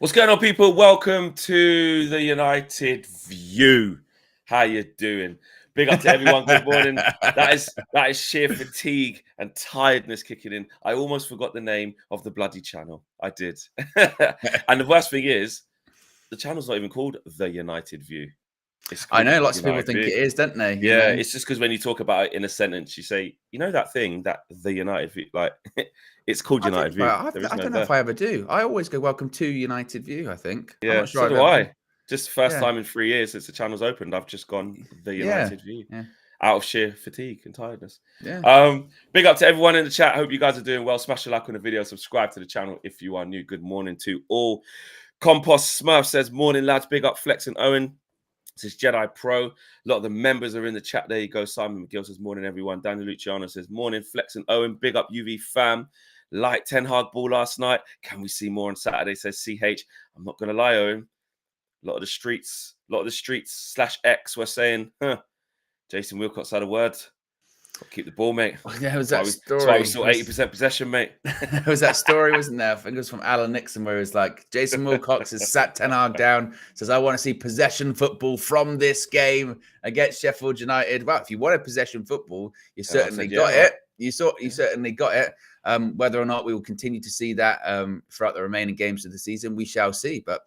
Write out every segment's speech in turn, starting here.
What's going on, people? Welcome to the United View. How you doing? Big up to everyone. Good morning. That is sheer fatigue and tiredness kicking in. I almost forgot the name of the bloody channel. I did. And the worst thing is, the channel's not even called The United View. It's I called know lots of people United think View. it is, don't they? You Yeah, know? it's just because when you talk about it in a sentence, you say, you know that thing, that The United View, like it's called United View. I don't know if I ever do. I always go, welcome to United View, I think. I'm Yeah, not sure so I've do ever I. been. Just first Yeah. time in 3 years since the channel's opened, I've just gone the Yeah. United View Yeah. out of sheer fatigue and tiredness. Yeah. Big up to everyone in the chat. Hope you guys are doing well. Smash a like on the video. Subscribe to the channel if you are new. Good morning to all. Compost Smurf says, morning, lads. Big up Flex and Owen. Says Jedi Pro. A lot of the members are in the chat. There you go. Simon McGill says, morning, everyone. Daniel Luciano says, morning, Flex and Owen. Big up UV fam. Like 10 hard ball last night. Can we see more on Saturday? Says CH. I'm not going to lie, Owen. A lot of the streets /X were saying, Jason Wilcott's had a word. Got to keep the ball, mate. There was that story. That's why we saw 80% possession, mate. There was that story, wasn't there? I think it was from Alan Nixon, where it was like, Jason Wilcox has sat Ten Hag down, says, I want to see possession football from this game against Sheffield United. Well, if you wanted possession football, you certainly got it. You certainly got it. Whether or not we will continue to see that throughout the remaining games of the season, we shall see. But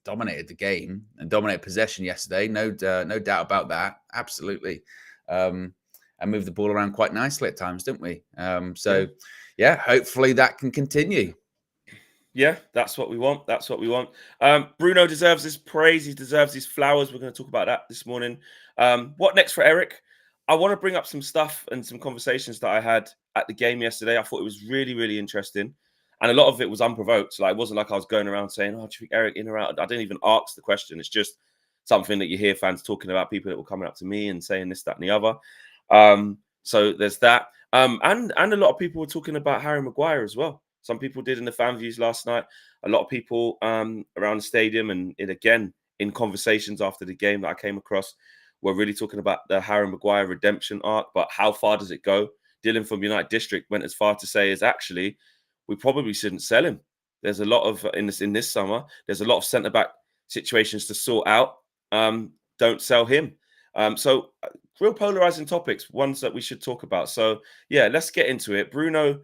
dominated the game and dominated possession yesterday. No doubt about that. Absolutely. And moved the ball around quite nicely at times, didn't we? Hopefully that can continue. Yeah, that's what we want. That's what we want. Bruno deserves his praise. He deserves his flowers. We're going to talk about that this morning. What next for Eric? I want to bring up some stuff and some conversations that I had at the game yesterday. I thought it was really, really interesting. And a lot of it was unprovoked. Like, it wasn't like I was going around saying, oh, do you think Eric in or out? I didn't even ask the question. It's just something that you hear fans talking about, people that were coming up to me and saying this, that, and the other. So there's that. And a lot of people were talking about Harry Maguire as well. Some people did in the fan views last night. A lot of people around the stadium and again, in conversations after the game that I came across, were really talking about the Harry Maguire redemption arc. But how far does it go? Dylan from United District went as far to say is actually, we probably shouldn't sell him. There's a lot of, in this summer, there's a lot of centre-back situations to sort out. Don't sell him. So real polarizing topics, ones that we should talk about. So yeah, let's get into it. Bruno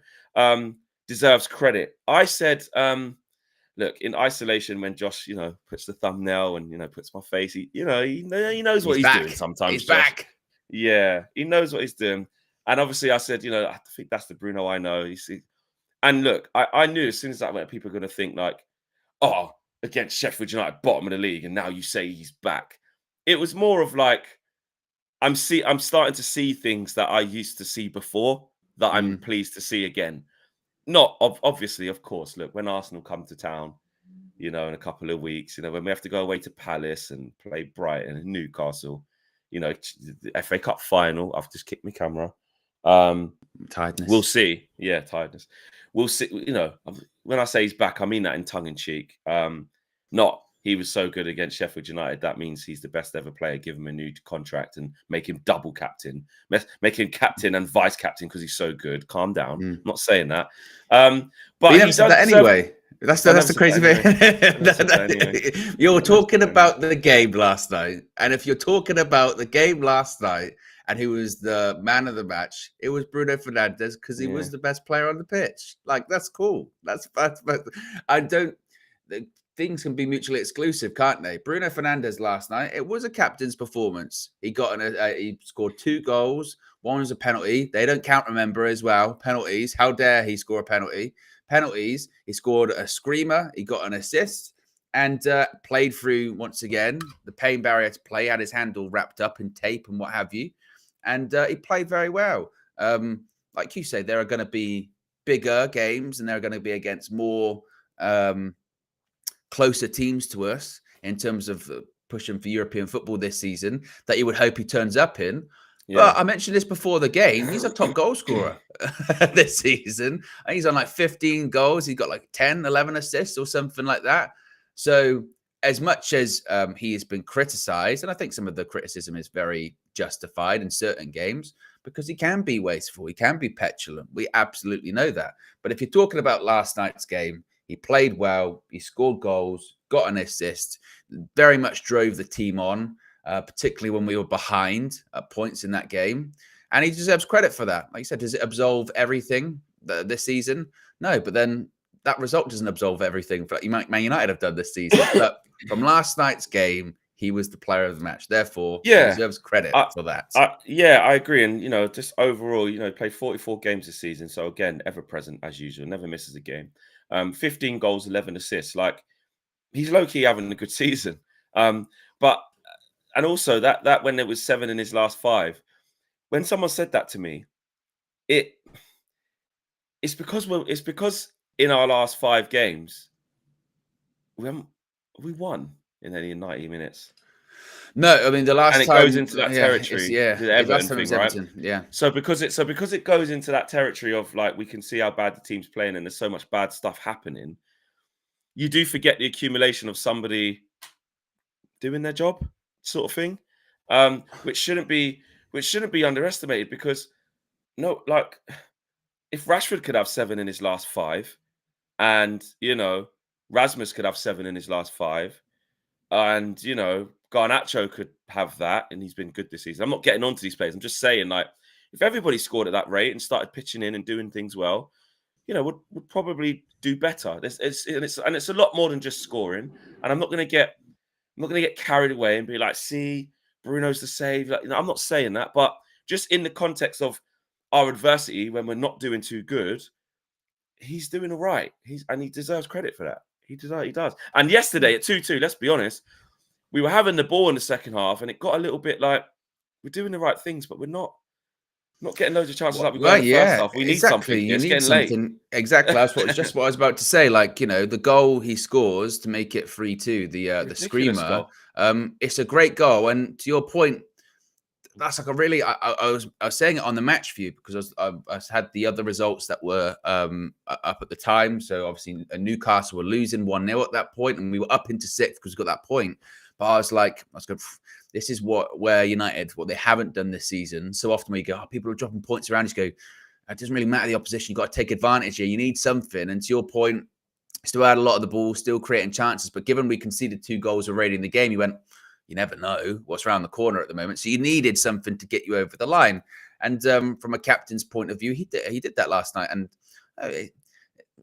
deserves credit. I said, look, in isolation, when Josh, puts the thumbnail and, puts my face, he knows what he's doing sometimes. He's back. Yeah, he knows what he's doing. And obviously I said, I think that's the Bruno I know. You see. And look, I knew as soon as that went, people are going to think like, oh, against Sheffield United, bottom of the league, and now you say he's back. It was more of like, I'm starting to see things that I used to see before that I'm pleased to see again. Not obviously, of course. Look, when Arsenal come to town, in a couple of weeks, when we have to go away to Palace and play Brighton and Newcastle, the FA Cup final. I've just kicked my camera. Tiredness. We'll see. Yeah, tiredness. We'll see. When I say he's back, I mean that in tongue in cheek. Not he was so good against Sheffield United. That means he's the best ever player. Give him a new contract and make him double captain. Make him captain and vice captain because he's so good. Calm down. I'm not saying that. But he never said that anyway. That's the crazy thing. You're talking about the game last night, and if you're talking about the game last night and who was the man of the match, it was Bruno Fernandes because he was the best player on the pitch. Like, that's cool. That's things can be mutually exclusive, can't they? Bruno Fernandes last night, it was a captain's performance. He got he scored 2 goals. One was a penalty. They don't count, remember, as well. Penalties. How dare he score a penalty? Penalties. He scored a screamer. He got an assist and played through, once again, the pain barrier to play. Had his handle wrapped up in tape and what have you. And he played very well. Like you say, there are going to be bigger games and they're going to be against more closer teams to us in terms of pushing for European football this season that you would hope he turns up in. Yeah. But I mentioned this before the game. He's a top goal scorer this season. And he's on like 15 goals. He's got like 10, 11 assists or something like that. So as much as he has been criticized, and I think some of the criticism is very justified in certain games because he can be wasteful. He can be petulant. We absolutely know that. But if you're talking about last night's game, He played well. He scored goals, got an assist, very much drove the team on, particularly when we were behind at points in that game. And he deserves credit for that. Like you said, does it absolve everything this season? No, but then that result doesn't absolve everything that Man United have done this season. But from last night's game, he was the player of the match. Therefore, he deserves credit for that. Yeah, I agree. And, just overall, played 44 games this season. So, again, ever present as usual, never misses a game. 15 goals, 11 assists. Like, he's low-key having a good season. But, and also that when it was 7 in his last 5, when someone said that to me, it's because in our last 5 games, we won in any 90 minutes. No, I mean the last and it time, goes into that territory, the Everton thing, right? Everton, yeah. So because it goes into that territory of like we can see how bad the team's playing and there's so much bad stuff happening, you do forget the accumulation of somebody doing their job, sort of thing, which shouldn't be underestimated because if Rashford could have 7 in his last 5, and Rasmus could have 7 in his last 5. And, Garnacho could have that, and he's been good this season. I'm not getting onto these players. I'm just saying, like, if everybody scored at that rate and started pitching in and doing things well, would probably do better. It's a lot more than just scoring. And I'm not going to get carried away and be like, see, Bruno's the save. Like, I'm not saying that, but just in the context of our adversity, when we're not doing too good, he's doing all right. He deserves credit for that. He does. And yesterday at 2-2, let's be honest, we were having the ball in the second half, and it got a little bit like we're doing the right things, but we're not getting loads of chances like we got in the first half. We need something. You need something. Late. Exactly. That's just what I was about to say. Like, the goal he scores to make it 3-2, the screamer. It's a great goal. And to your point, that's like a really. I was saying it on the match view because I had the other results that were up at the time. So obviously Newcastle were losing 1-0 at that point, and we were up into 6th because we got that point. But I was going, this is where United, what they haven't done this season. So often we go, people are dropping points around. You go, it doesn't really matter the opposition. You've got to take advantage here. You need something. And to your point, still had a lot of the ball, still creating chances. But given we conceded 2 goals already in the game, you went, you never know what's around the corner at the moment. So you needed something to get you over the line. And from a captain's point of view, he did that last night. And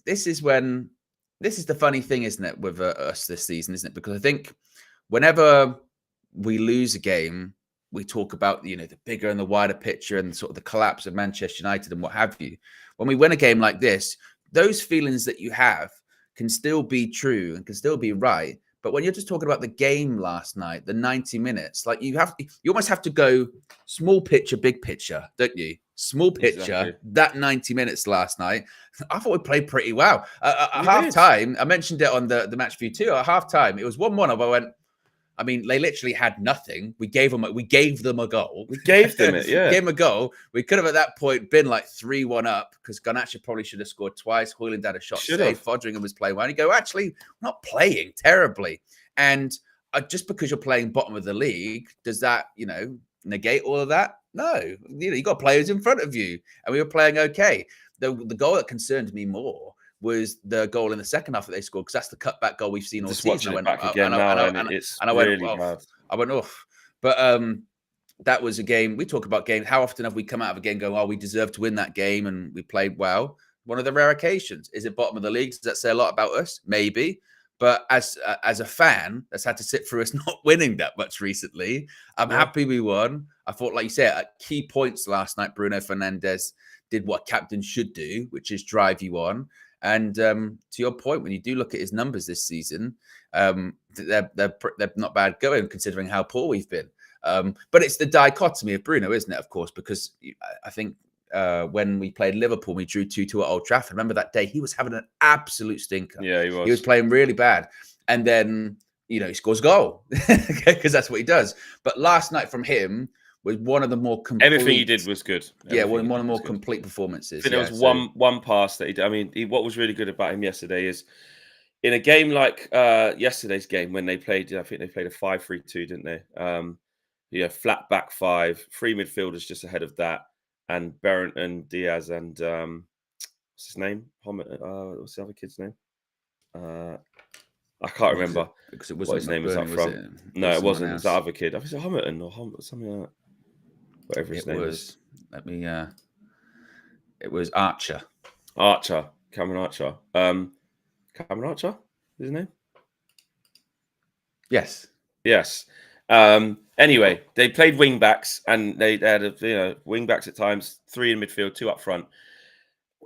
this is the funny thing, isn't it, with us this season, isn't it? Because I think whenever we lose a game, we talk about, the bigger and the wider picture and sort of the collapse of Manchester United and what have you. When we win a game like this, those feelings that you have can still be true and can still be right. But when you're just talking about the game last night, the 90 minutes, like you almost have to go small picture, big picture, don't you? Small picture, exactly. That 90 minutes last night, I thought we played pretty well. At half time, I mentioned it on the match view too. At half time, it was 1-1. They literally had nothing. We gave them a goal. We gave them it, yeah. Gave them a goal. We could have at that point been like 3-1 up because Garnacho probably should have scored twice. Højlund had a shot save. Foderingham was playing well. And you go, actually, we're not playing terribly. And just because you're playing bottom of the league, does that, negate all of that? No. You got players in front of you. And we were playing okay. The goal that concerned me more was the goal in the second half that they scored, because that's the cutback goal we've seen all season. I went, off. But that was a game. We talk about games. How often have we come out of a game going, we deserve to win that game and we played well? One of the rare occasions. Is it bottom of the league? Does that say a lot about us? Maybe. But as a fan that's had to sit through us not winning that much recently, I'm happy we won. I thought, like you said, at key points last night, Bruno Fernandes did what captain should do, which is drive you on. And to your point, when you do look at his numbers this season, they're not bad going considering how poor we've been. But it's the dichotomy of Bruno, isn't it? Of course, because I think when we played Liverpool, we drew 2-2 at Old Trafford. Remember that day? He was having an absolute stinker. Yeah, he was. He was playing really bad. And then, he scores a goal because that's what he does. But last night from him was one of the more complete... Everything he did was good. One of the more complete performances. I think there was one pass that he did. I mean, what was really good about him yesterday is in a game like yesterday's game when they played, I think they played a 5-3-2, didn't they? Flat back 5, 3 midfielders just ahead of that, and Berent and Diaz and what's his name? What's the other kid's name? I can't remember because it what wasn't his name was up McBurney, was it? front. It No, was it someone wasn't. It was that else. other kid. I think it was Hummerton or something like that. Whatever his It name was. Let me. It was Archer. Archer. Cameron Archer. Cameron Archer is his name? Yes. Yes. Anyway, they played wing backs and they had wing backs at times, 3 in midfield, 2 up front.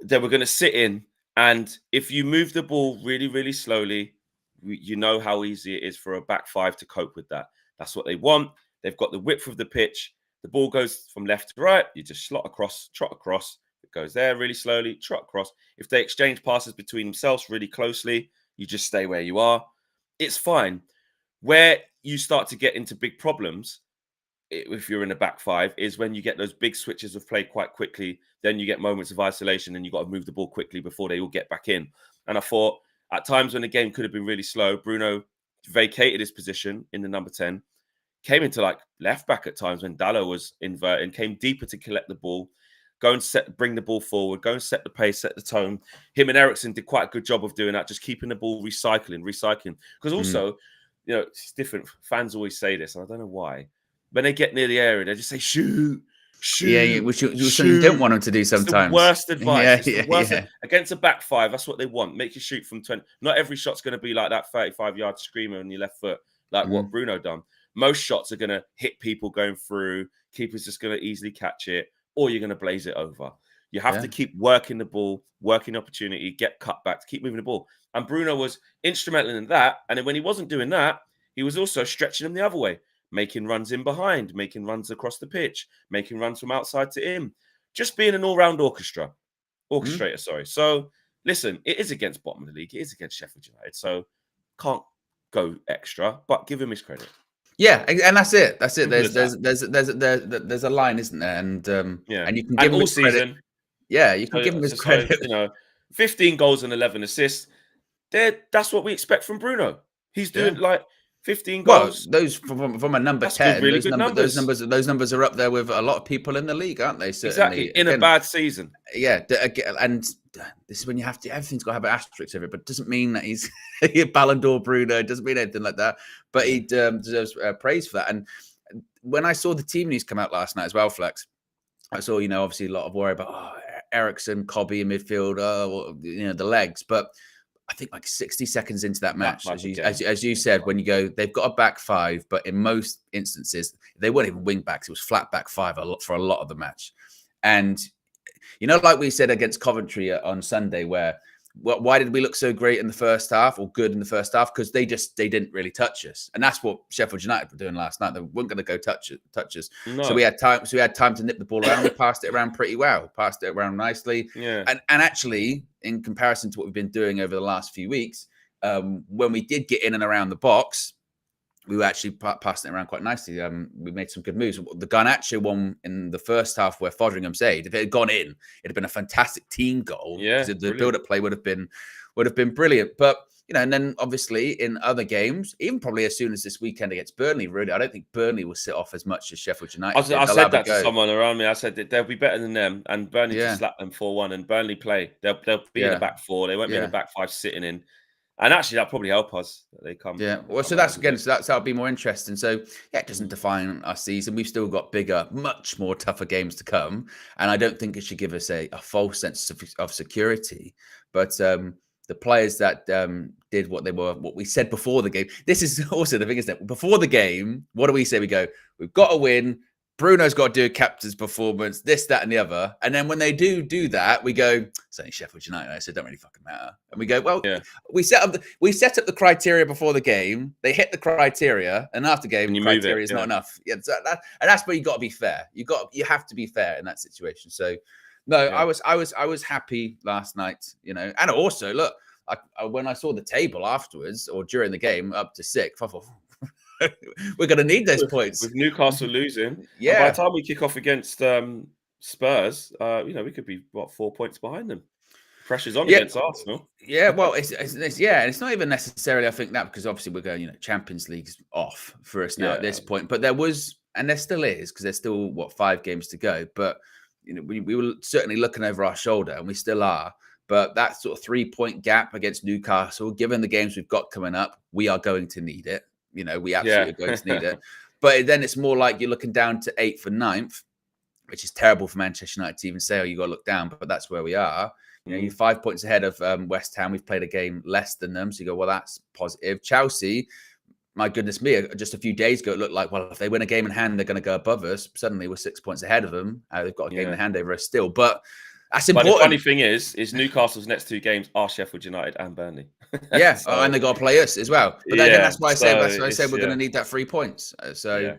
They were going to sit in, and if you move the ball really, really slowly, you know how easy it is for a back 5 to cope with that. That's what they want. They've got the width of the pitch. The ball goes from left to right. You just trot across. It goes there really slowly, trot across. If they exchange passes between themselves really closely, you just stay where you are. It's fine. Where you start to get into big problems, if you're in a back 5, is when you get those big switches of play quite quickly. Then you get moments of isolation and you've got to move the ball quickly before they all get back in. And I thought at times when the game could have been really slow, Bruno vacated his position in the number 10, came into like left back at times when Dallo was inverted, came deeper to collect the ball, go and bring the ball forward, go and set the pace, set the tone. Him and Ericsson did quite a good job of doing that, just keeping the ball recycling. Because also, it's different. Fans always say this, and I don't know why. When they get near the area, they just say, shoot. Yeah, which you don't want them to do sometimes. It's the worst advice. Yeah, it's the worst. Against a back 5, that's what they want. Make you shoot from 20. Not every shot's going to be like that 35-yard screamer on your left foot, like what Bruno done. Most shots are going to hit people going through. Keeper's just going to easily catch it, or you're going to blaze it over. You have to keep working the ball, working opportunity, get cut back, to keep moving the ball. And Bruno was instrumental in that. And then when he wasn't doing that, he was also stretching them the other way, making runs in behind, making runs across the pitch, making runs from outside to in. Just being an all-round orchestrator, sorry. So, listen, it is against bottom of the league. It is against Sheffield United. So, can't go extra, but give him his credit. Yeah, and that's it. That's it. There's a line, isn't there? And and you can give him his credit. Yeah, you can give him his credit. 15 goals and 11 assists. That's what we expect from Bruno. He's doing like 15 goals. Well, those from a number 10, really good numbers. Those numbers are up there with a lot of people in the league, aren't they? Certainly. Exactly. In a bad season. Yeah, and this is when you have to. Everything's got to have an asterisk of it, but it doesn't mean that he's a Ballon d'Or Bruno. It doesn't mean anything like that. But he deserves praise for that. And when I saw the team news come out last night as well, Flex, I saw obviously a lot of worry about Ericsson, Cobby in midfield, the legs, but I think like 60 seconds into that match, as you said, when you go, they've got a back 5, but in most instances, they weren't even wing backs. It was flat back 5 for a lot of the match. And, like we said against Coventry on Sunday, why did we look so great in the first half or good in the first half? Because they didn't really touch us. And that's what Sheffield United were doing last night. They weren't going to go touch us. No. So we had time to nip the ball around. We passed it around pretty well, passed it around nicely. Yeah. And actually, in comparison to what we've been doing over the last few weeks, when we did get in and around the box, we were actually passing it around quite nicely. We made some good moves. The Garnacho one in the first half where Fotheringham saved, if it had gone in, it'd have been a fantastic team goal. Yeah, the build-up play would have been brilliant. But and then obviously in other games, even probably as soon as this weekend against Burnley, really, I don't think Burnley will sit off as much as Sheffield United. I said that to someone around me. I said that they'll be better than them, and Burnley just slapped them 4-1. And Burnley play, they'll be in the back 4. They won't be in the back 5 sitting in. And actually, that'll probably help us. They come. Yeah. Well, so that'll be more interesting. So it doesn't define our season. We've still got bigger, much more tougher games to come, and I don't think it should give us a false sense of security. But the players that did what we said before the game. This is also the thing, isn't it? Before the game, what do we say? We go, we've got to win. Bruno's got to do a captain's performance, this, that, and the other. And then when they do that, we go, it's only Sheffield United, so it don't really fucking matter. And we go, well, we set up the criteria before the game. They hit the criteria, and after game, the criteria is not enough. Yeah, so and that's where you got to be fair. You have to be fair in that situation. So, no, I was happy last night, And also, look, when I saw the table afterwards or during the game up to 6, I thought, we're going to need those points with Newcastle losing. Yeah, and by the time we kick off against Spurs, we could be 4 points behind them. Pressure's on against Arsenal. Yeah, well, it's not even necessarily. I think that because obviously we're going, Champions League's off for us now at this point. But there was, and there still is, because there's still 5 games to go. But we were certainly looking over our shoulder, and we still are. But that sort of 3-point gap against Newcastle, given the games we've got coming up, we are going to need it. We absolutely are going to need it. But then it's more like you're looking down to 8th and 9th, which is terrible for Manchester United to even say, oh, you got to look down, but that's where we are. You're 5 points ahead of West Ham. We've played a game less than them. So you go, well, that's positive. Chelsea, my goodness me, just a few days ago, it looked like, well, if they win a game in hand, they're going to go above us. Suddenly we're 6 points ahead of them. They've got a game in hand over us still. But that's important. But the funny thing is Newcastle's next 2 games are Sheffield United and Burnley. Yeah, and they got to play us as well. But again, that's why I said we're going to need that 3 points. There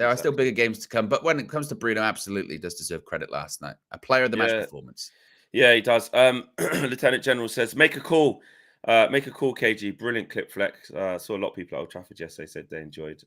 are still bigger games to come. But when it comes to Bruno, absolutely does deserve credit last night. A player of the match performance. Yeah, he does. Lieutenant General says, make a call. KG. Brilliant clip flex. Saw a lot of people at Old Trafford yesterday said they enjoyed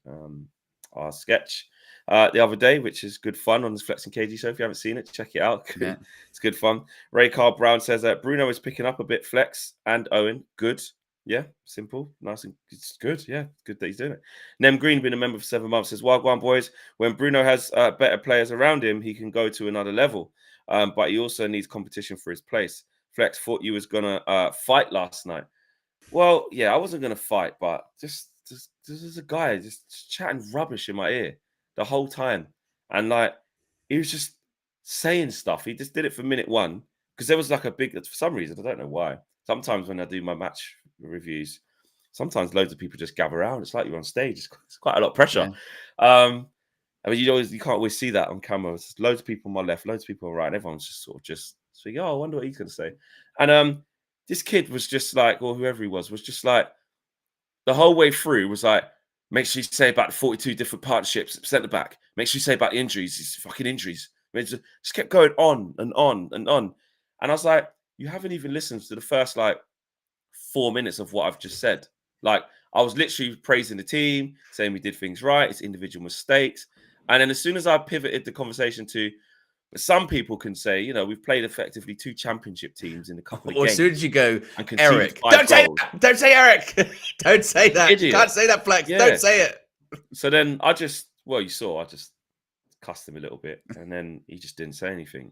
our sketch the other day, which is good fun on this Flexing KG show. If you haven't seen it, check it out. Yeah. It's good fun. Ray Carl Brown says that Bruno is picking up a bit. Flex and Owen. Good. Yeah, simple, nice, and it's good. Yeah, good that he's doing it. Nem Green, been a member for 7 months, says, Wagwan boys, when Bruno has better players around him, he can go to another level. But he also needs competition for his place. Flex thought you was going to fight last night. Well, yeah, I wasn't going to fight, but just there's a guy just chatting rubbish in my ear the whole time. And he was just saying stuff. He just did it for minute 1 because there was for some reason, I don't know why. Sometimes when I do my match reviews, sometimes loads of people just gather around. It's like you're on stage. It's quite a lot of pressure. Yeah. I mean, you can't always see that on camera. There's loads of people on my left, loads of people on my right, and everyone's just sort of thinking, oh, I wonder what he's going to say. And this kid was just like, or whoever he was just like, the whole way through was like, make sure you say about the 42 different partnerships, centre back. Make sure you say about the injuries, these fucking injuries. I mean, just kept going on and on and on. And I was like, you haven't even listened to the first 4 minutes of what I've just said. I was literally praising the team, saying we did things right, it's individual mistakes. And then as soon as I pivoted the conversation to, but some people can say, we've played effectively 2 championship teams in a couple of games. As soon as you go, Eric, don't say that. Don't say Eric. Don't say that. Idiot. Can't say that, Flex. Yeah. Don't say it. So then I just cussed him a little bit. And then he just didn't say anything.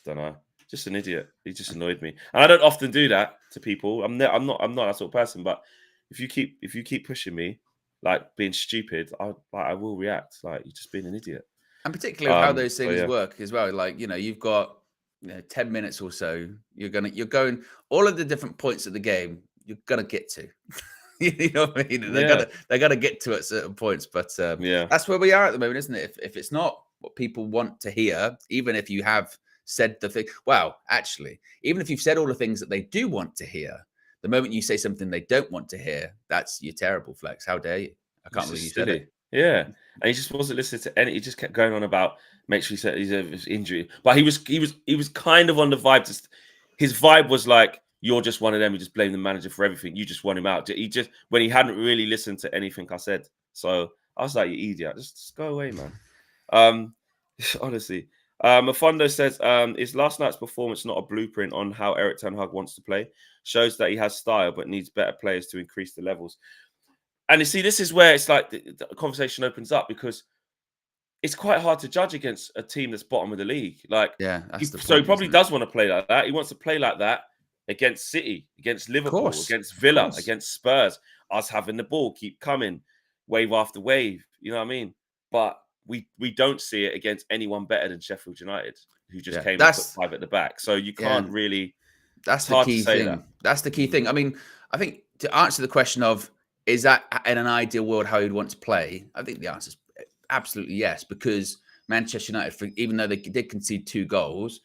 Don't know. Just an idiot. He just annoyed me. And I don't often do that to people. I'm not that sort of person. But if you keep pushing me, being stupid, I will react. You're just being an idiot. And particularly how those things work as well. You've got 10 minutes or so. You're going all of the different points of the game. You're gonna get to. You know what I mean? They're gonna get to at certain points. But that's where we are at the moment, isn't it? If it's not what people want to hear, even if you have said the thing, well, actually, even if you've said all the things that they do want to hear, the moment you say something they don't want to hear, you're terrible, Flex. How dare you? I can't believe you said it. Yeah, and he just wasn't listening to any. He just kept going on about make sure he said his injury, but he was kind of on the vibe. His vibe was like, you're just one of them. You just blame the manager for everything. You just want him out. He just when he hadn't really listened to anything I said. So I was like, you idiot, just go away, man. Honestly. Mafondo says, is last night's performance not a blueprint on how Eric Ten Hag wants to play? Shows that he has style, but needs better players to increase the levels. And you see, this is where it's like the conversation opens up because it's quite hard to judge against a team that's bottom of the league. So he probably does want to play like that. He wants to play like that against City, against Liverpool, against Villa, against Spurs. Us having the ball, keep coming, wave after wave. You know what I mean? But we don't see it against anyone better than Sheffield United, who just came and put 5 at the back. So you can't really. That's the key thing. That's the key thing. I mean, I think to answer the question of is that in an ideal world how you'd want to play, I think the answer is absolutely yes. Because Manchester United, even though they did concede 2 goals,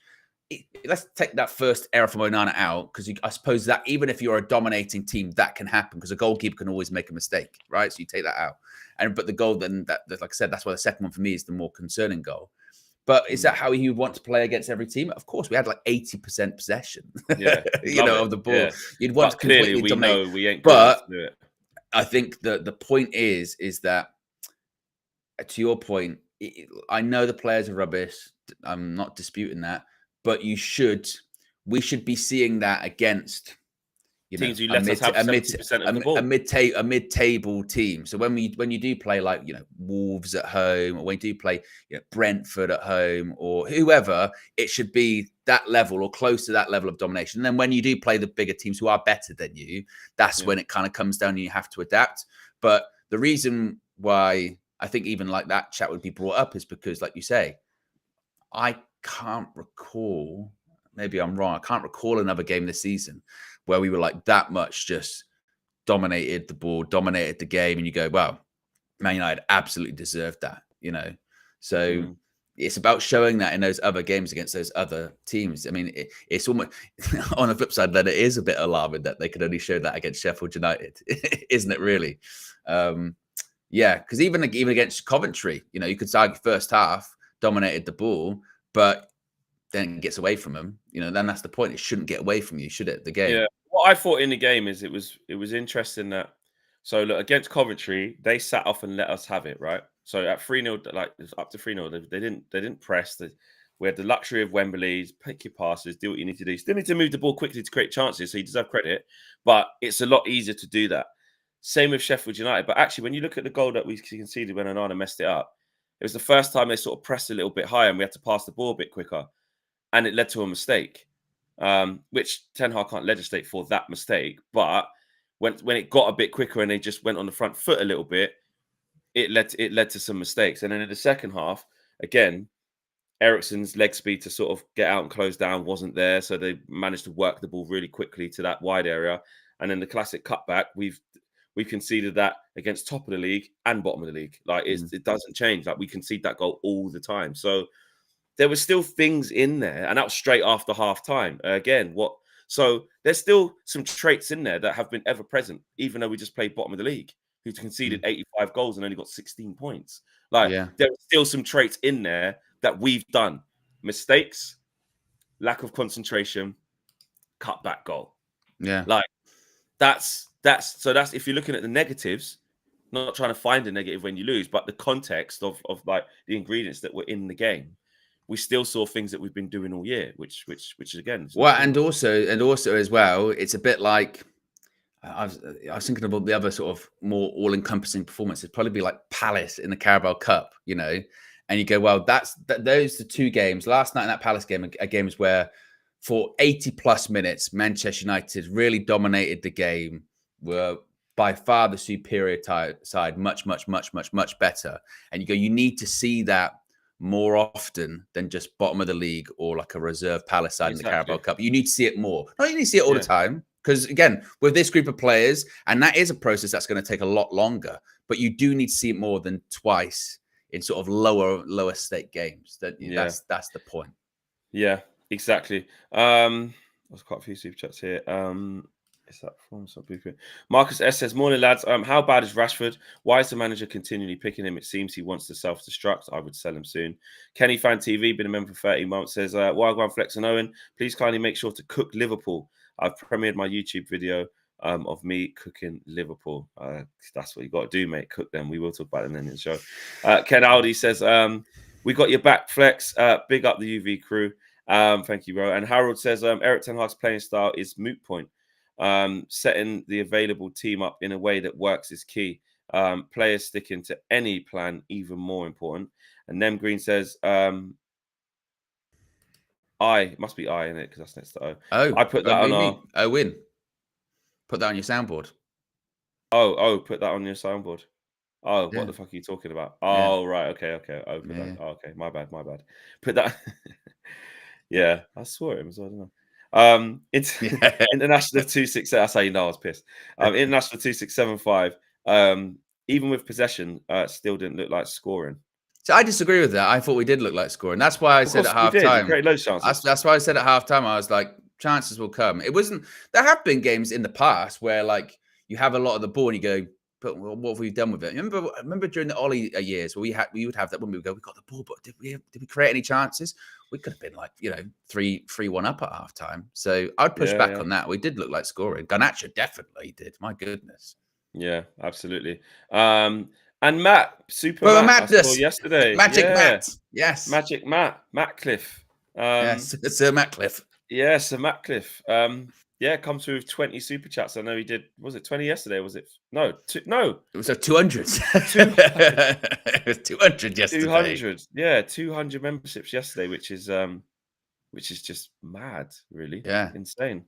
let's take that first error from Onana out, because I suppose that even if you're a dominating team, that can happen because a goalkeeper can always make a mistake, right? So you take that out. But the goal then, that like I said, that's why the second one for me is the more concerning goal. But is that how you would want to play against every team? Of course, we had 80% possession, of the ball. Yeah. You'd want to completely dominate. We ain't but do it. I think the point is that, to your point, I know the players are rubbish. I'm not disputing that. But we should be seeing that against teams who let us have 70% of the ball. A mid-table team. So when you do play Wolves at home, or when you do play Brentford at home or whoever, it should be that level or close to that level of domination. And then when you do play the bigger teams who are better than you, that's when it kind of comes down and you have to adapt. But the reason why I think even like that chat would be brought up is because, like you say, I can't recall, maybe I'm wrong, I can't recall another game this season where we were like that much just dominated the ball, dominated the game, and you go, well, Man United absolutely deserved that, you know? So it's about showing that in those other games against those other teams. I mean, it's almost on the flip side that it is a bit alarming that they could only show that against Sheffield United, isn't it really? Yeah, because even against Coventry, you know, you could argue first half dominated the ball, but then it gets away from them. You know, then that's the point. It shouldn't get away from you, should it? The game. Yeah. What I thought in the game is it was interesting that look, against Coventry, they sat off and let us have it, right? So at 3-0, like it's up to 3-0, they didn't press. We had the luxury of Wembley's, pick your passes, do what you need to do. Still need to move the ball quickly to create chances, so you deserve credit. But it's a lot easier to do that. Same with Sheffield United. But actually, when you look at the goal that we conceded when Onana messed it up, it was the first time they sort of pressed a little bit higher and we had to pass the ball a bit quicker. And it led to a mistake, which Ten Hag can't legislate for that mistake. But when it got a bit quicker and they just went on the front foot a little bit, it led to some mistakes. And then in the second half, again, Eriksen's leg speed to sort of get out and close down wasn't there. So they managed to work the ball really quickly to that wide area. And then the classic cutback, we've conceded that against top of the league and bottom of the league. Like it doesn't change. Like we concede that goal all the time. So there were still things in there, and that was straight after half time. So there's still some traits in there that have been ever present, even though we just played bottom of the league, who conceded 85 goals and only got 16 points. Like there are still some traits in there that we've done. Mistakes, lack of concentration, cutback goal. Yeah. Like that's if you're looking at the negatives, not trying to find a negative when you lose, but the context of like the ingredients that were in the game. We still saw things that we've been doing all year, which again. Well, and also as well, it's a bit like I was thinking about the other sort of more all-encompassing performance. It'd probably be like Palace in the Carabao Cup, you know, and you go, well, those are two games. Last night in that Palace game, a games where for 80 plus minutes, Manchester United really dominated the game, were by far the superior side, much better. And you go, you need to see that more often than just bottom of the league or like a reserve Palace side in the Carabao Cup. You need to see it more. Not you need to see it all the time, because again, with this group of players, and that is a process that's going to take a lot longer, but you do need to see it more than twice in sort of lower stake games. That's the point. Yeah, exactly. There's quite a few super chats here. Is that from some people? Marcus S says, "Morning, lads. How bad is Rashford? Why is the manager continually picking him? It seems he wants to self-destruct. I would sell him soon." Kenny Fan TV, been a member for 30 months, says, "Wagwan Flex and Owen, please kindly make sure to cook Liverpool. I've premiered my YouTube video of me cooking Liverpool. That's what you got to do, mate. Cook them. We will talk about them in the show." Ken Aldi says, "We got your back, Flex. Big up the UV crew. Thank you, bro." And Harold says, "Erik ten Hag's playing style is moot point. Setting the available team up in a way that works is key. Players sticking to any plan even more important." And Nem Green says, "I must be I in it because that's next to O." I put that on our OWEN. Put that on your soundboard. Put that on your soundboard. What the fuck are you talking about? Right, okay. That. Okay, my bad. Put that. Yeah, I swore it was. I don't know. International 267. That's how you know I was pissed. International 2675. Even with possession, still didn't look like scoring. So I disagree with that. I thought we did look like scoring. That's why I said at half time. Great loads of chances. That's why I said at half time. I was like, chances will come. It wasn't. There have been games in the past where like you have a lot of the ball and you go, but what have we done with it? Remember during the Ollie years where we would have that when we would go, we got the ball, but did we create any chances? We could have been like 3-1 up at half time. So I'd push back on that. We did look like scoring. Garnacho definitely did. My goodness. Yeah, absolutely. And Matt, Matt, I saw yesterday. Matt. Yes. Magic Matt. Cliff. Yes, Sir Matt Cliff. Yeah, Sir Matt Cliff. Come through with 20 super chats. I know he did. Was it 20 yesterday? Was it? No. It was 200. It was 200 yesterday. 200. Yeah, 200 memberships yesterday, which is which is just mad, really. Yeah. Insane.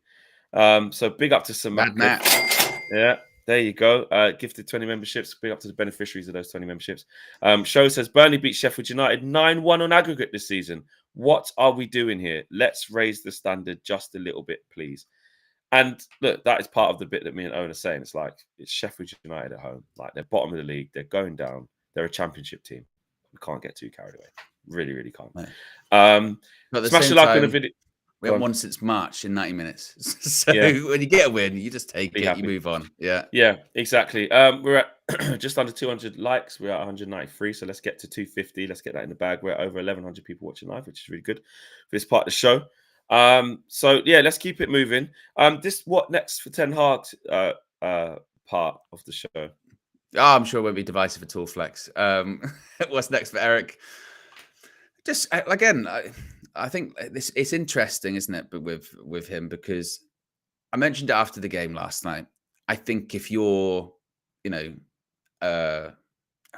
So big up to Sir Mad Matt. Matt. Yeah, there you go. Gifted 20 memberships. Big up to the beneficiaries of those 20 memberships. Show says Burnley beat Sheffield United 9-1 on aggregate this season. What are we doing here? Let's raise the standard just a little bit, please. And look, that is part of the bit that me and Owen are saying. It's like, it's Sheffield United at home. Like, they're bottom of the league. They're going down. They're a championship team. We can't get too carried away. Really, really can't. Right. But at the Smash same a like on time, the video. we haven't won since March in 90 minutes. So when you get a win, you just take it, happy. you move on. Yeah. Yeah, exactly. We're at just under 200 likes. We're at 193. So let's get to 250. Let's get that in the bag. We're at over 1,100 people watching live, which is really good for this part of the show. So yeah, let's keep it moving. What next for Ten Hag's part of the show? Oh, I'm sure it won't be divisive at all, Flex. What's next for Eric? Just again, I think it's interesting, isn't it? But with him, because I mentioned it after the game last night. I think if you're, I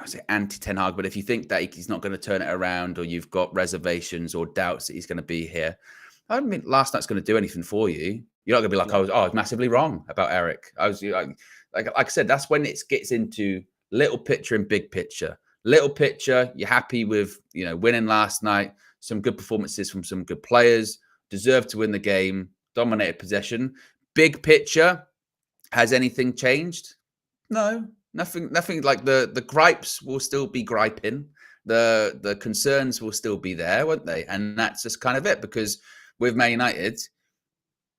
say anti Ten Hag, but if you think that he's not going to turn it around, or you've got reservations or doubts that he's going to be here, I don't mean last night's going to do anything for you. You're not going to be like, I was massively wrong about Eric. I was like I said, that's when it gets into little picture and big picture. Little picture, you're happy with winning last night, some good performances from some good players, deserved to win the game, dominated possession. Big picture, has anything changed? No, nothing. Like the gripes will still be griping. The concerns will still be there, won't they? And that's just kind of it, because with Man United,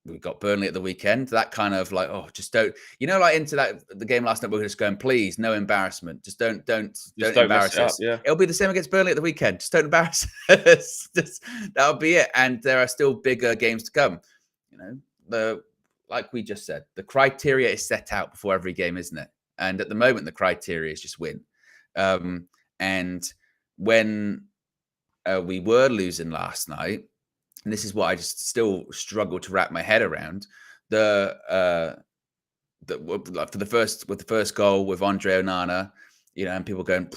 we got Burnley at the weekend. That kind of like, just don't, like into the game last night, we're just going, please, no embarrassment. Just don't embarrass us. Yeah. It'll be the same against Burnley at the weekend. Just don't embarrass us. That'll be it. And there are still bigger games to come. Like we just said, the criteria is set out before every game, isn't it? And at the moment, the criteria is just win. And when we were losing last night, and this is what I just still struggle to wrap my head around, for the first goal with Andre Onana, and people going,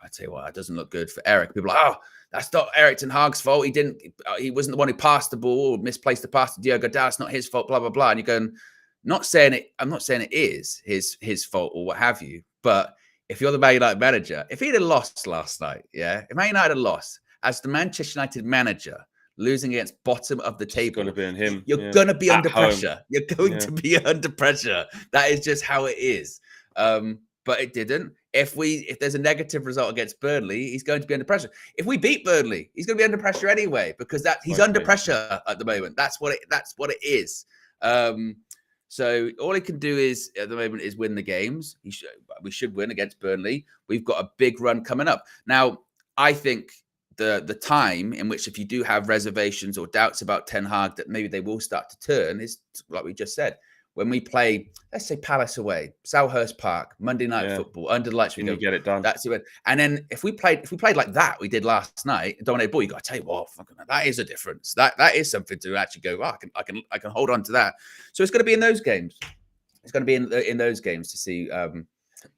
I tell you what, that doesn't look good for Eric. People are like, that's not Eric Ten Hag's fault. He wasn't the one who passed the ball or misplaced the pass to Diogo Dalot. It's not his fault, blah, blah, blah. And you're going, I'm not saying it is his fault or what have you. But if you're the Man United manager, if he'd have lost last night, if Man United had lost, as the Manchester United manager, losing against bottom of the table, It's gonna be on him. You're going to be under pressure. You're going to be under pressure. That is just how it is. But it didn't. If there's a negative result against Burnley, he's going to be under pressure. If we beat Burnley, he's going to be under pressure anyway, because he's under pressure at the moment. That's what it is. So all he can do is at the moment is win the games. We should win against Burnley. We've got a big run coming up. Now, I think the time in which, if you do have reservations or doubts about Ten Hag, that maybe they will start to turn, is like we just said, when we play, let's say Palace away, Selhurst Park, Monday night football, under the lights, we go, get it done. That's it. And then if we played like that, we did last night, dominated ball, you got to tell you what, that is a difference. That is something to actually go, I can hold on to that. So it's going to be in those games. It's going to be in those games to see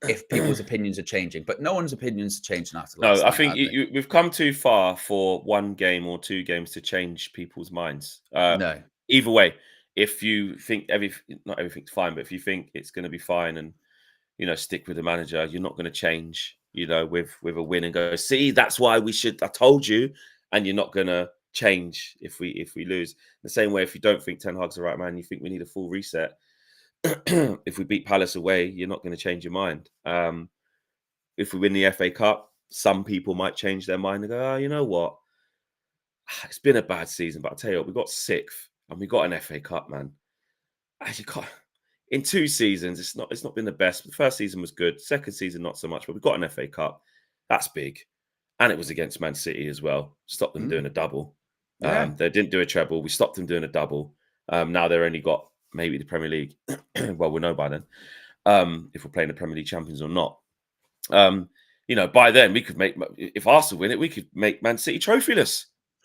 if people's opinions are changing. But no one's opinions are changing after last night. I think we've come too far for one game or two games to change people's minds. No. Either way, if you think not everything's fine, but if you think it's going to be fine and, stick with the manager, you're not going to change, with a win and go, see, that's why I told you, and you're not going to change if we lose. The same way, if you don't think Ten Hag's the right man, you think we need a full reset. If we beat Palace away, you're not going to change your mind. If we win the FA Cup, some people might change their mind and go, you know what? It's been a bad season, but I'll tell you what, we got 6th and we got an FA Cup, man. In 2 seasons, it's not been the best. The first season was good. Second season, not so much, but we got an FA Cup. That's big. And it was against Man City as well. Stopped them doing a double. Yeah. They didn't do a treble. We stopped them doing a double. Now they're only got maybe the Premier League. Well, we'll know by then if we're playing the Premier League champions or not. By then we could if Arsenal win it, we could make Man City trophyless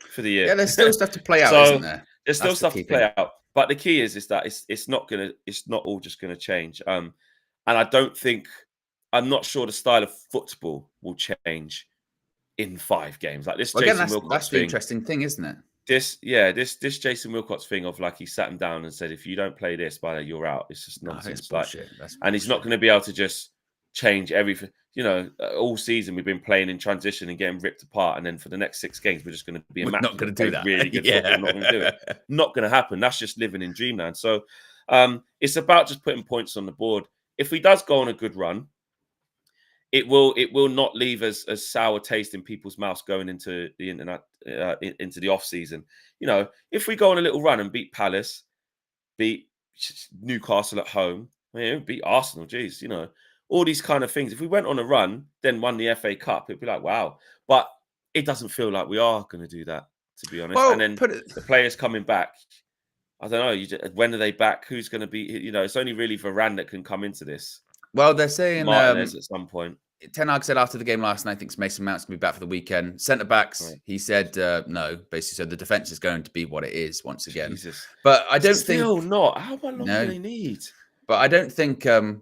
for the year. Yeah, there's still stuff to play out, isn't there? There's still stuff to play out. But the key is that it's not all just gonna change. And I'm not sure the style of football will change in 5 games. Like this, Well, again, Jason Wilcox that's the interesting thing, isn't it? this Jason Wilcox thing of like he sat him down and said, if you don't play this, by you're out. It's just No, I think it's nonsense. Like, bullshit. That's and he's not bullshit. going to be able to just change everything. You know, all season we've been playing in transition and getting ripped apart, and then for the next 6 games we're just going to be We're not going to do that. really good Yeah. football. Not going to do it. Not going to happen. That's just living in dreamland. So it's about just putting points on the board. If he does go on a good run, it will not leave as a sour taste in people's mouths going into the internet into the off season. You know, if we go on a little run and beat Palace, beat Newcastle at home, beat Arsenal, geez, you know, all these kind of things. If we went on a run, then won the FA Cup, it'd be like, wow. But it doesn't feel like we are going to do that, to be honest. Well, and then the players coming back, I don't know. When are they back? Who's going to be? You know, it's only really Varane that can come into this. Well, they're saying Martinez at some point. Ten Hag said after the game last night, thinks Mason Mount's going to be back for the weekend. Centre backs, right. He said no. Basically, so the defense is going to be what it is once again. Jesus. But I don't Still think not. How long do they need? But I don't think. But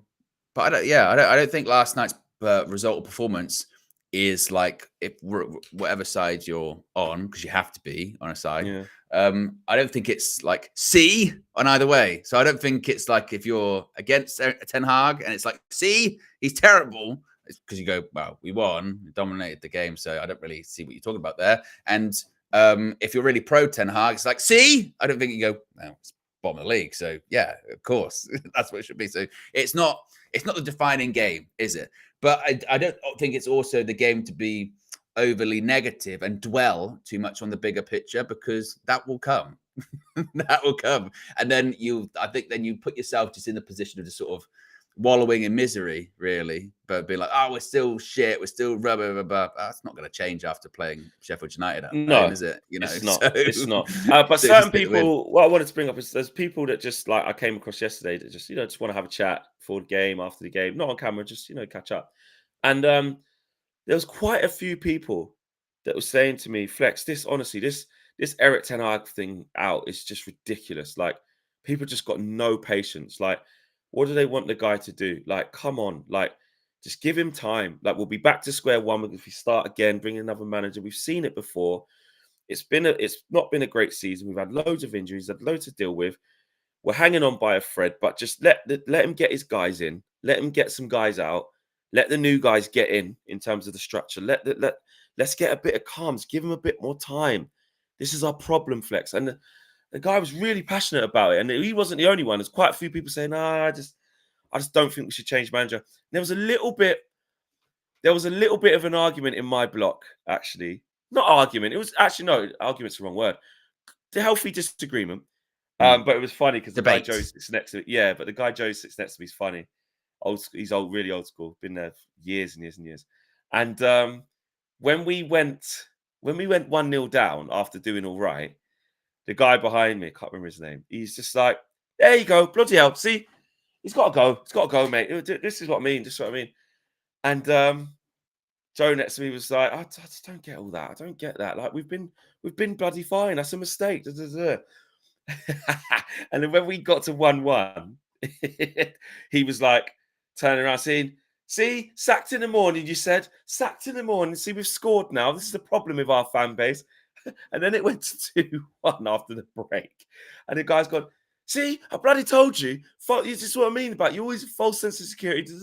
I don't. Yeah, I don't think last night's result or performance is like if whatever side you're on, because you have to be on a side. Yeah. I don't think it's like C on either way. So I don't think it's like if you're against Ten Hag and it's like, see, he's terrible. It's because you go, well, we won, we dominated the game. So I don't really see what you're talking about there. And if you're really pro Ten Hag, it's like, see, I don't think you go, well, it's bottom of the league. So yeah, of course, that's what it should be. So it's not the defining game, is it? But I don't think it's also the game to be overly negative and dwell too much on the bigger picture, because that will come. That will come. And then I think then you put yourself just in the position of just sort of wallowing in misery, really, but be like, oh, we're still shit, we're still rubber. That's not going to change after playing Sheffield United at home, is it? You know, it's not. So, it's not. But certain people, what I wanted to bring up is there's people that just like I came across yesterday that just just want to have a chat before the game, after the game, not on camera, just catch up. And there was quite a few people that were saying to me, Flex, this Eric Ten Hag thing out is just ridiculous. Like, people just got no patience. Like, what do they want the guy to do? Like, come on, like, just give him time. Like, we'll be back to square one if we start again, bring another manager. We've seen it before. It's not been a great season. We've had loads of injuries, had loads to deal with. We're hanging on by a thread, but just let him get his guys in. Let him get some guys out. Let the new guys get in terms of the structure. Let's get a bit of calms. Give him a bit more time. This is our problem, Flex. And the guy was really passionate about it. And he wasn't the only one. There's quite a few people saying, I just don't think we should change manager. There was a little bit of an argument in my block, actually. Not argument. It was actually, no, argument's the wrong word. The healthy disagreement. But it was funny because the guy Joe sits next to it. Yeah, but the guy Joe sits next to me is funny. He's really old school. Been there for years and years and years. And when we went 1-0 down after doing all right, the guy behind me, I can't remember his name, he's just like, there you go, bloody hell. See, he's got to go. He's got to go, mate. This is what I mean. This is what I mean. And Joe next to me was like, I just don't get all that. I don't get that. Like, we've been bloody fine. That's a mistake. And then when we got to 1-1, he was like turning around saying, see, sacked in the morning, you said. Sacked in the morning. See, we've scored now. This is the problem with our fan base. And then it went to 2-1 after the break. And the guy's gone, see, I bloody told you. This is what I mean about you. Always a false sense of security.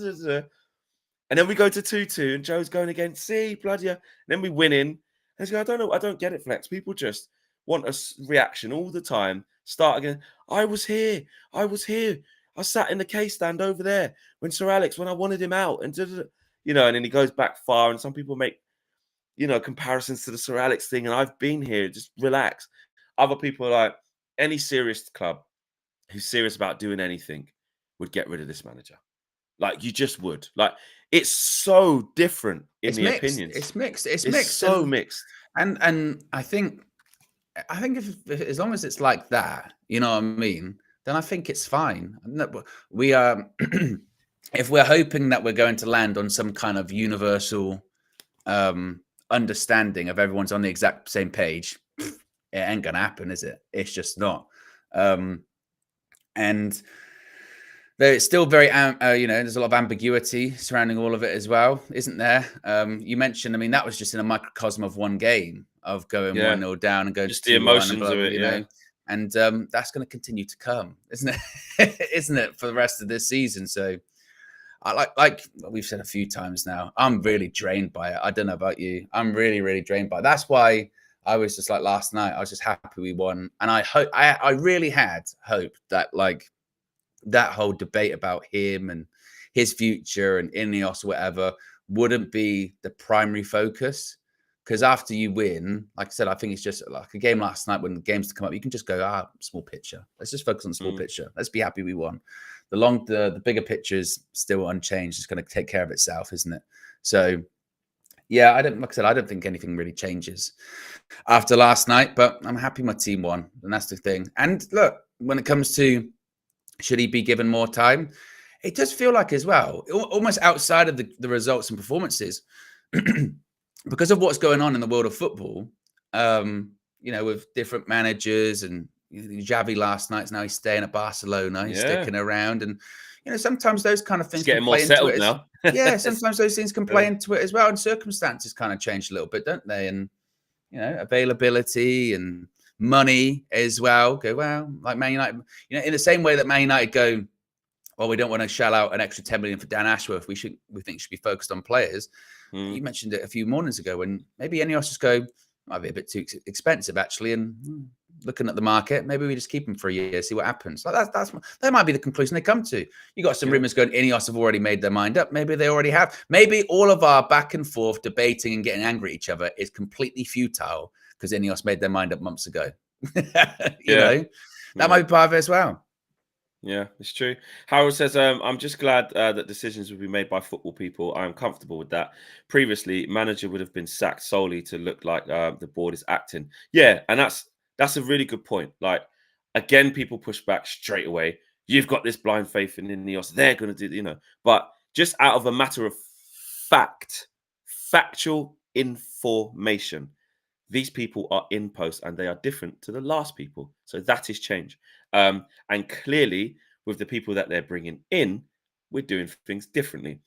And then we go to 2-2 and Joe's going again. See, bloody hell. And then we win in. And he's going, I don't know. I don't get it, Flex. People just want a reaction all the time. Start again. I was here. I sat in the K stand over there when I wanted him out. And, and then he goes back far. And some people make, comparisons to the Sir Alex thing. And I've been here. Just relax. Other people are like, any serious club who's serious about doing anything would get rid of this manager. Like, you just would. Like, it's so different in the opinions. It's mixed. It's mixed. So mixed. And I think if as long as it's like that, you know what I mean, then I think it's fine. We are, if we're hoping that we're going to land on some kind of universal understanding of everyone's on the exact same page, it ain't gonna happen, is it? It's just not. And It's still very, there's a lot of ambiguity surrounding all of it as well, isn't there? You mentioned, I mean, that was just in a microcosm of one game of going Yeah, 1-0 down and going just to the 2-1 and emotions blah, of blah, it. Yeah, and that's going to continue to come, isn't it? Isn't it, for the rest of this season? So I like we've said a few times now, I'm really drained by it. I don't know about you. I'm really, really drained by it. That's why I was just like last night, I was just happy we won. And I really had hope that like that whole debate about him and his future and Ineos or whatever wouldn't be the primary focus. Because after you win, like I said, I think it's just like a game last night when the games to come up, you can just go, small picture. Let's just focus on the small picture. Let's be happy we won. The bigger picture is still unchanged. It's going to take care of itself, isn't it? So yeah, like I said, I don't think anything really changes after last night, but I'm happy my team won. And that's the thing. And look, when it comes to should he be given more time, it does feel like as well, almost outside of the results and performances, because of what's going on in the world of football, with different managers and Xavi last night, now he's staying at Barcelona, he's sticking around. And, sometimes those kind of things it's getting can more play into settled it. now. Yeah, sometimes those things can play into it as well. And circumstances kind of change a little bit, don't they? And, availability and money as well. Like Man United, in the same way that Man United go, well, we don't want to shell out an extra 10 million for Dan Ashworth. We think should be focused on players. You mentioned it a few mornings ago when maybe Ineos just go, might be a bit too expensive actually, and looking at the market, maybe we just keep him for a year, see what happens. Like that might be the conclusion they come to. You got some rumors going, Ineos have already made their mind up. Maybe they already have. Maybe all of our back and forth debating and getting angry at each other is completely futile because Ineos made their mind up months ago. That might be part of it as well. Yeah, it's true. Howard says, I'm just glad that decisions will be made by football people. I'm comfortable with that. Previously, manager would have been sacked solely to look like the board is acting. Yeah, and that's a really good point. Like, again, people push back straight away. You've got this blind faith in Ineos. They're going to do, but just out of a matter of factual information, these people are in post and they are different to the last people. So that is change. And clearly, with the people that they're bringing in, we're doing things differently.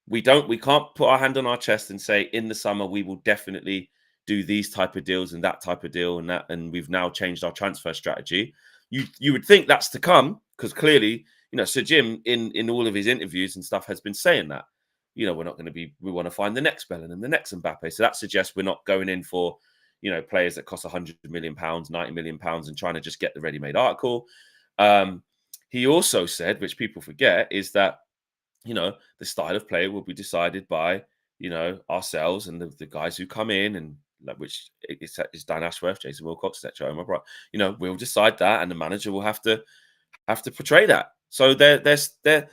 We can't put our hand on our chest and say in the summer we will definitely do these type of deals and that type of deal and we've now changed our transfer strategy. You would think that's to come because clearly, Sir Jim in all of his interviews and stuff has been saying that. We're not going to we want to find the next Bellingham and the next Mbappe. So that suggests we're not going in for players that cost £100 million, £90 million and trying to just get the ready-made article. He also said, which people forget, is that, the style of play will be decided by, ourselves and the guys who come in and which is Dan Ashworth, Jason Wilcox, etc. We'll decide that and the manager will have to portray that. So they're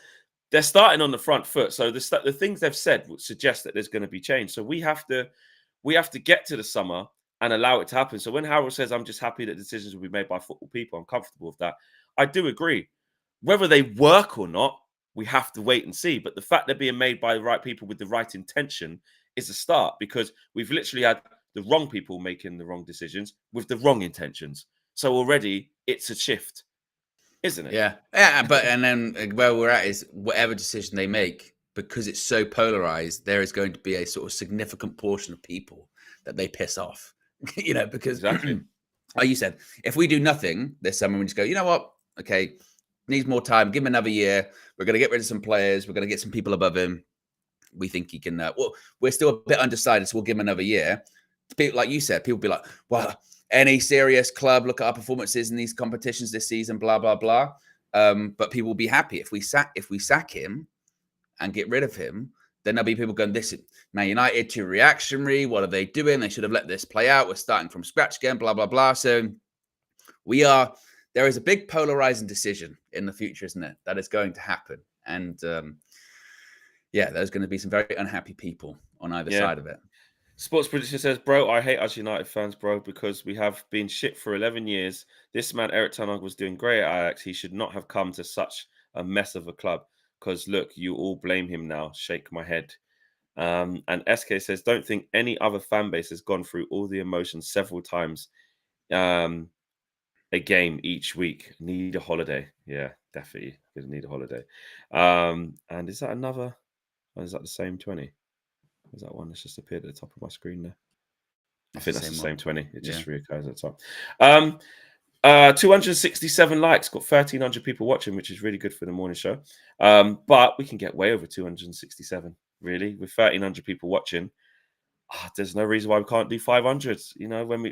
starting on the front foot. So the things they've said would suggest that there's going to be change. So we have to get to the summer and allow it to happen. So when Harold says, I'm just happy that decisions will be made by football people, I'm comfortable with that. I do agree. Whether they work or not, we have to wait and see. But the fact they're being made by the right people with the right intention is a start because we've literally had the wrong people making the wrong decisions with the wrong intentions. So already it's a shift, isn't it? Yeah. But and then where we're at is whatever decision they make, because it's so polarized, there is going to be a sort of significant portion of people that they piss off. Because Exactly. like you said, if we do nothing this summer, we just go, you know what? Okay, needs more time. Give him another year. We're going to get rid of some players. We're going to get some people above him. We think he can. We're still a bit undecided, so we'll give him another year. People, like you said, people be like, well, any serious club look at our performances in these competitions this season, blah blah blah. But people will be happy if we sack him and get rid of him. Then there'll be people going, this is Man United too reactionary. What are they doing? They should have let this play out. We're starting from scratch again, blah, blah, blah. So there is a big polarizing decision in the future, isn't it? That is going to happen. And there's going to be some very unhappy people on either side of it. Sports Producer says, bro, I hate us United fans, bro, because we have been shit for 11 years. This man, Eric Ten Hag, was doing great at Ajax. He should not have come to such a mess of a club. Because look, you all blame him now. Shake my head. And SK says, don't think any other fan base has gone through all the emotions several times a game each week. Need a holiday. Yeah, definitely. gonna need a holiday. And is that another? Or is that the same 20? Is that one that's just appeared at the top of my screen there? I think that's the same 20. It just reoccurs at the top. 267 likes, got 1,300 people watching, which is really good for the morning show. But we can get way over 267, really, with 1,300 people watching. There's no reason why we can't do 500. You know, when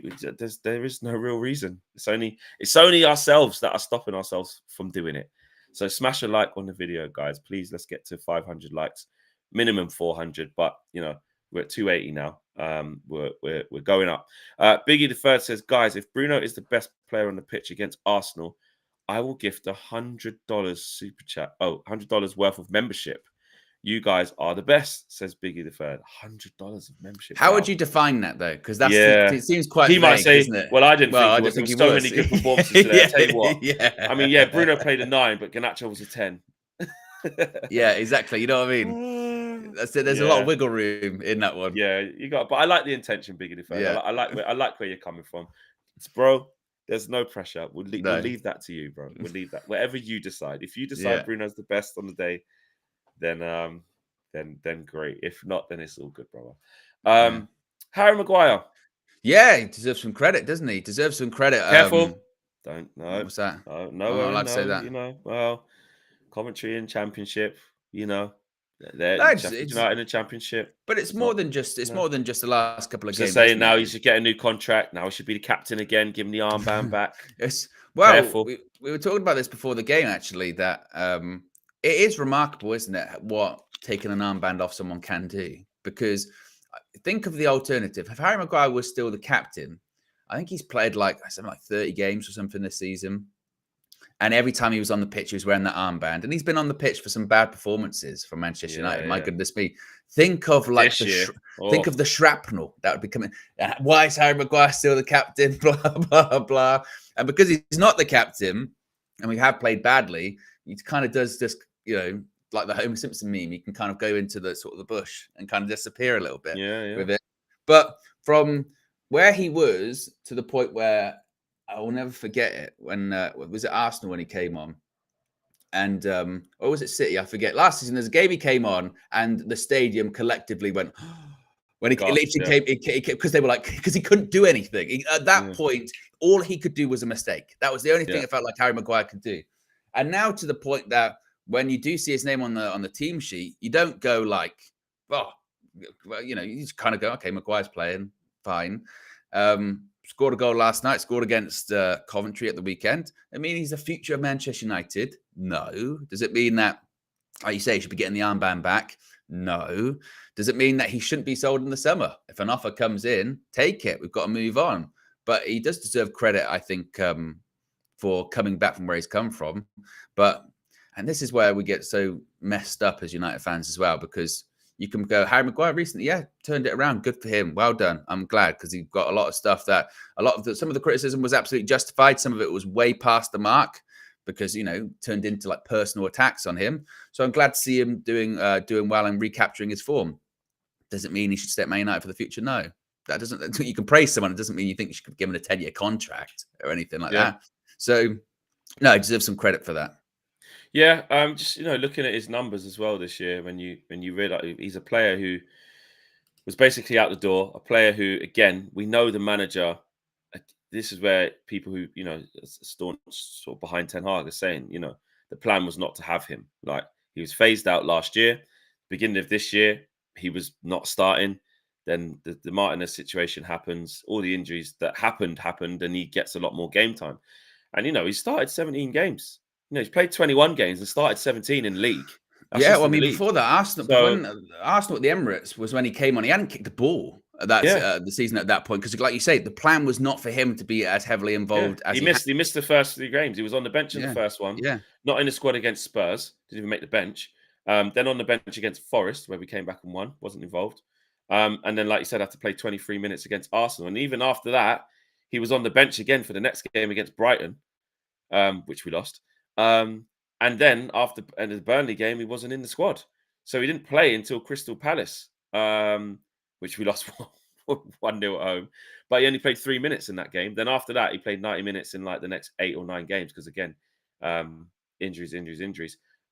there is no real reason. It's only ourselves that are stopping ourselves from doing it. So smash a like on the video, guys. Please, let's get to 500 likes, minimum 400. But you know, we're at 280 now. We're going up. Biggie the Third says, guys, if Bruno is the best player on the pitch against Arsenal, I will gift $100 super chat. $100 worth of membership. You guys are the best, says Biggie the Third. $100 of membership. How would you define that though? Because it seems quite. He might say, isn't it? "Well, I didn't think he was. There were so many good performances today." I tell you what. I mean, Bruno played a 9, but Garnacho was a 10. Yeah, exactly. You know what I mean? That's it. There's a lot of wiggle room in that one. Yeah, you got. But I like the intention, Biggie the Third. Yeah. I like where you're coming from, bro. There's no pressure. We'll leave that to you, bro. We'll leave that whatever you decide. If you decide Bruno's the best on the day, then great. If not, then it's all good, brother. Harry Maguire. Yeah, he deserves some credit, doesn't he? Deserves some credit. Careful. Don't know. What's that? No, I'm allowed to say that. You know, well, commentary and championship, you know. They're Sheffield United in the championship. But it's more than just more than just the last couple of games. Saying now he should get a new contract. Now he should be the captain again, give him the armband back. Yes. Well, we were talking about this before the game, actually, that it is remarkable, isn't it, what taking an armband off someone can do? Because think of the alternative. If Harry Maguire was still the captain, I think he's played like 30 games or something this season. And every time he was on the pitch, he was wearing that armband. And he's been on the pitch for some bad performances for Manchester United. My goodness me. Think of like think of the shrapnel that would be coming. Why is Harry Maguire still the captain? Blah, blah, blah. And because he's not the captain, and we have played badly, he kind of does just, you know, like the Homer Simpson meme. He can kind of go into the sort of the bush and kind of disappear a little bit with it. But from where he was to the point where I will never forget it when was it Arsenal when he came on, and or was it City? I forget. Last season, there's a game he came on, and the stadium collectively went when he literally came because they were like because he couldn't do anything at that point. All he could do was a mistake. That was the only thing it felt like Harry Maguire could do. And now to the point that when you do see his name on the team sheet, you don't go like, oh, well, you know, you just kind of go, okay, Maguire's playing fine. Scored a goal last night, scored against Coventry at the weekend. I mean, he's the future of Manchester United. No. Does it mean that, like you say, he should be getting the armband back? No. Does it mean that he shouldn't be sold in the summer? If an offer comes in, take it. We've got to move on. But he does deserve credit, I think, for coming back from where he's come from. And this is where we get so messed up as United fans as well, because you can go, Harry Maguire recently, turned it around. Good for him. Well done. I'm glad because he got a lot of stuff that some of the criticism was absolutely justified. Some of it was way past the mark because, you know, turned into like personal attacks on him. So I'm glad to see him doing well and recapturing his form. Does it mean he should stay at Man United for the future? No, that doesn't. You can praise someone. It doesn't mean you think you should give him a 10-year contract or anything like that. So no, he deserves some credit for that. Yeah, just, you know, looking at his numbers as well this year, when you realize he's a player who was basically out the door, a player who, again, we know the manager. This is where people who, you know, staunch sort of behind Ten Hag are saying, you know, the plan was not to have him. Like, he was phased out last year. Beginning of this year, he was not starting. Then the Martinez situation happens. All the injuries that happened, and he gets a lot more game time. And, you know, he started 17 games. You know, he's played 21 games and started 17 in league. Well, I mean, before that, Arsenal at the Emirates was when he came on. He hadn't kicked the ball the season at that point because, like you say, the plan was not for him to be as heavily involved as he missed the first 3 games. He was on the bench in the first one. Not in the squad against Spurs. Didn't even make the bench. Then on the bench against Forest, where we came back and won. Wasn't involved. And then, like you said, had to play 23 minutes against Arsenal. And even after that, he was on the bench again for the next game against Brighton, which we lost. And then after the Burnley game, he wasn't in the squad. So he didn't play until Crystal Palace, which we lost 1-0 at home. But he only played 3 minutes in that game. Then after that, he played 90 minutes in like the next 8 or 9 games. Because again, injuries.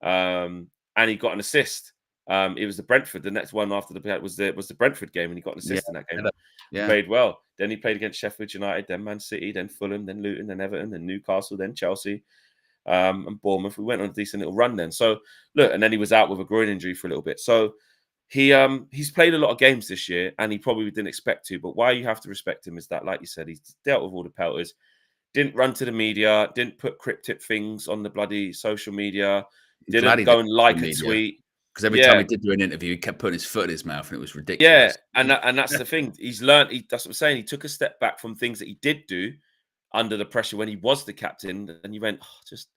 And he got an assist. It was the Brentford. The next one after the was the Brentford game, and he got an assist in that game. He played well. Then he played against Sheffield United, then Man City, then Fulham, then Luton, then Everton, then Newcastle, then Chelsea, and Bournemouth. We went on a decent little run then. So look, and then he was out with a groin injury for a little bit. So he's played a lot of games this year, and he probably didn't expect to. But why you have to respect him is that, like you said, he's dealt with all the pelters. Didn't run to the media. Didn't put cryptic things on the bloody social media. Didn't go and like a tweet. Because every time he did do an interview, he kept putting his foot in his mouth, and it was Yeah, ridiculous. and that's the thing. He's learned. That's what I'm saying. He took a step back from things that he did do under the pressure when he was the captain, and you went, just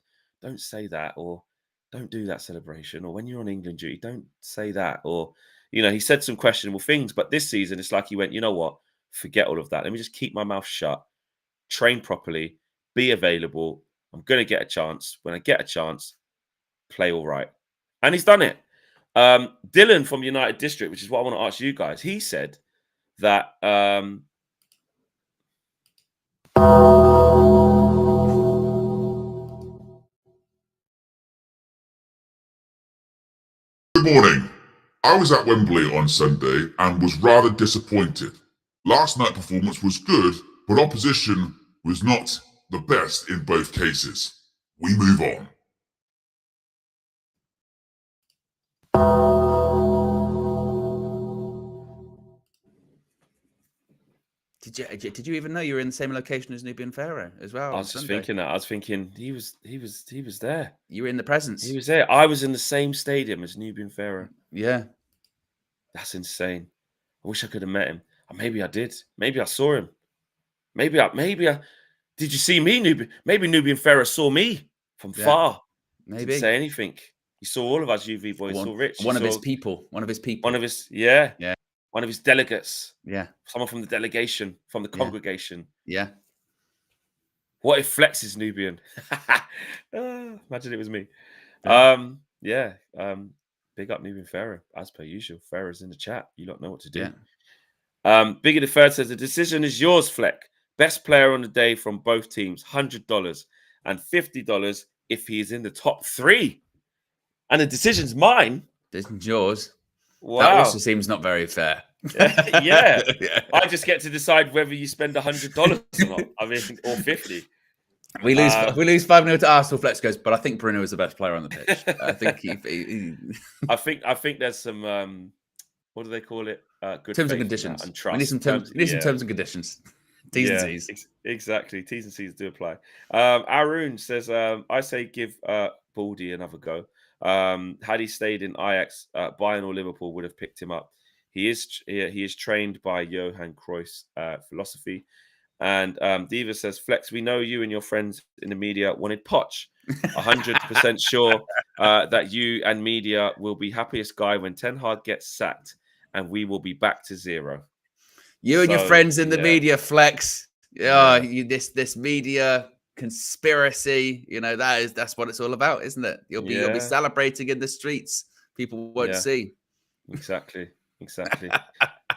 don't say that, or don't do that celebration, or when you're on England duty, don't say that, or he said some questionable things. But this season, it's like he went, you know what? Forget all of that. Let me just keep my mouth shut, train properly, be available. I'm gonna get a chance. When I get a chance, play all right, and he's done it. Dylan from United District, which is what I want to ask you guys, he said that Good morning. I was at Wembley on Sunday and was rather disappointed. Last night's performance was good, but opposition was not the best in both cases. We move on. Did you even know you were in the same location as Nubian Pharaoh as well? I was just thinking that. I was thinking he was there. You were in the presence. He was there. I was in the same stadium as Nubian Pharaoh. Yeah. That's insane. I wish I could have met him. Or maybe I did. Maybe I saw him. Maybe I did you see me, Nubian? Maybe Nubian Pharaoh saw me from far. Maybe. Didn't say anything. He saw all of us UV boys. Saw Rich. One of his people. One of his one of his delegates. Yeah. Someone from the delegation, from the congregation. Yeah. What if Flex is Nubian? Imagine it was me. Yeah. Big up Nubian Pharaoh, as per usual. Pharaoh's in the chat. You don't know what to do. Yeah. Biggie the Third says the decision is yours, Fleck. Best player on the day from both teams, $100 and $50 if he is in the top 3. And the decision's mine. Decision's yours. Wow. That also seems not very fair. Yeah. I just get to decide whether you spend $100 or not. I mean, or 50. We lose 5-0 to Arsenal. Flex goes, but I think Bruno is the best player on the pitch. I think I think there's some what do they call it? Good terms and conditions and trust. We need some terms. Some terms and conditions. T's and C's. Exactly. T's and C's do apply. Arun says, I say give Baldy another go. Had he stayed in Ajax, Bayern or Liverpool would have picked him up. He is trained by Johan Cruyff's philosophy. And Diva says, Flex, we know you and your friends in the media wanted Poch. 100% sure that you and media will be happiest guy when Ten Hag gets sacked, and we will be back to 0. You and your friends in the media, Flex. This media conspiracy, that's what it's all about, isn't it? You'll be celebrating in the streets. People won't see. Exactly.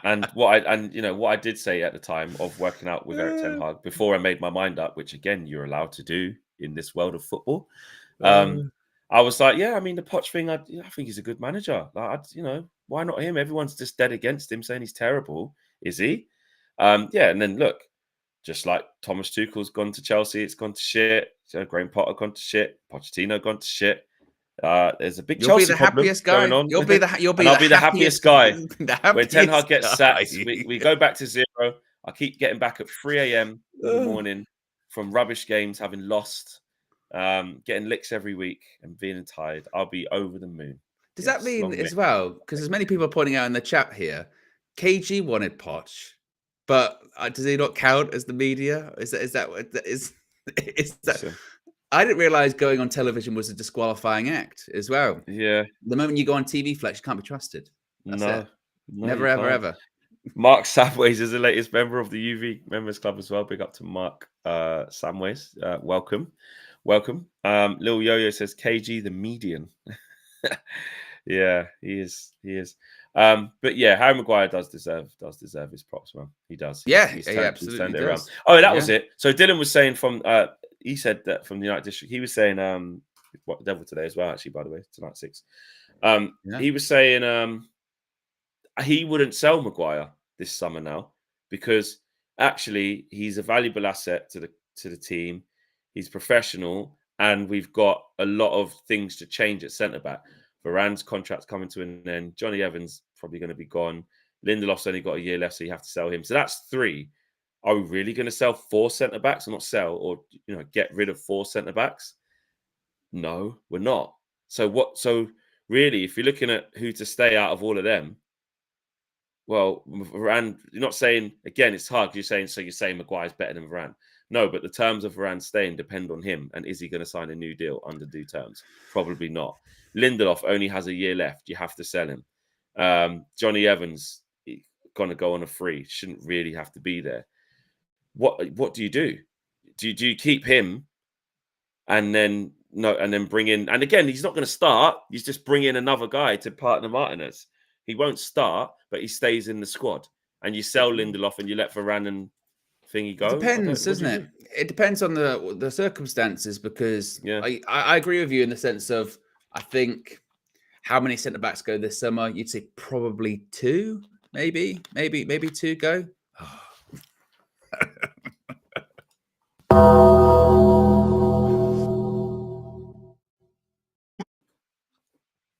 And what I did say at the time of working out with Erik ten Hag before I made my mind up, which again you're allowed to do in this world of football. I was like, I mean the Poch thing, I think he's a good manager. Like, why not him? Everyone's just dead against him, saying he's terrible. Is he? And then look, just like Thomas Tuchel's gone to Chelsea, it's gone to shit. Graham Potter gone to shit. Pochettino gone to shit. There's a big Chelsea problem going on. I'll be the happiest guy. When Ten Hag gets guy. sacked, we go back to 0. I keep getting back at 3 a.m. in the morning from rubbish games, having lost, getting licks every week and being tired. I'll be over the moon. Does that mean as well? Because as many people are pointing out in the chat here, KG wanted Poch, but does he not count as the media? Is that? I didn't realize going on television was a disqualifying act as well. Yeah. The moment you go on TV, Flex, you can't be trusted. That's it. Never, ever. Mark Samways is the latest member of the UV Members Club as well. Big up to Mark Samways. Welcome. Lil Yo-Yo says, KG the median. Yeah, he is. But yeah, Harry Maguire does deserve his props, man. He does. He absolutely turned around. Oh, that was it. So Dylan was saying he said that from the United District, he was saying What the Devil today as well, actually, by the way, tonight 6. Yeah. He was saying he wouldn't sell Maguire this summer now because actually he's a valuable asset to the team. He's professional, and we've got a lot of things to change at centre back. Varane's contract's coming to an end. Johnny Evans probably going to be gone. Lindelof's only got a year left, so you have to sell him. So that's 3. Are we really going to sell 4 centre backs, or not sell, or get rid of 4 centre backs? No, we're not. So what? So really, if you're looking at who to stay out of all of them, well, Varane, you're not saying, again, it's hard because you're saying Maguire's better than Varane. No, but the terms of Varane staying depend on him. And is he going to sign a new deal under due terms? Probably not. Lindelof only has a year left. You have to sell him. Johnny Evans going to go on a free. Shouldn't really have to be there. What do you do? Do you keep him and then bring in? And again, he's not going to start. You just bring in another guy to partner Martinez. He won't start, but he stays in the squad. And you sell Lindelof and you let Varane and thingy go. It depends, doesn't it? It depends on the circumstances, because I agree with you in the sense of, I think, how many centre backs go this summer? You'd say probably 2, maybe 2 go.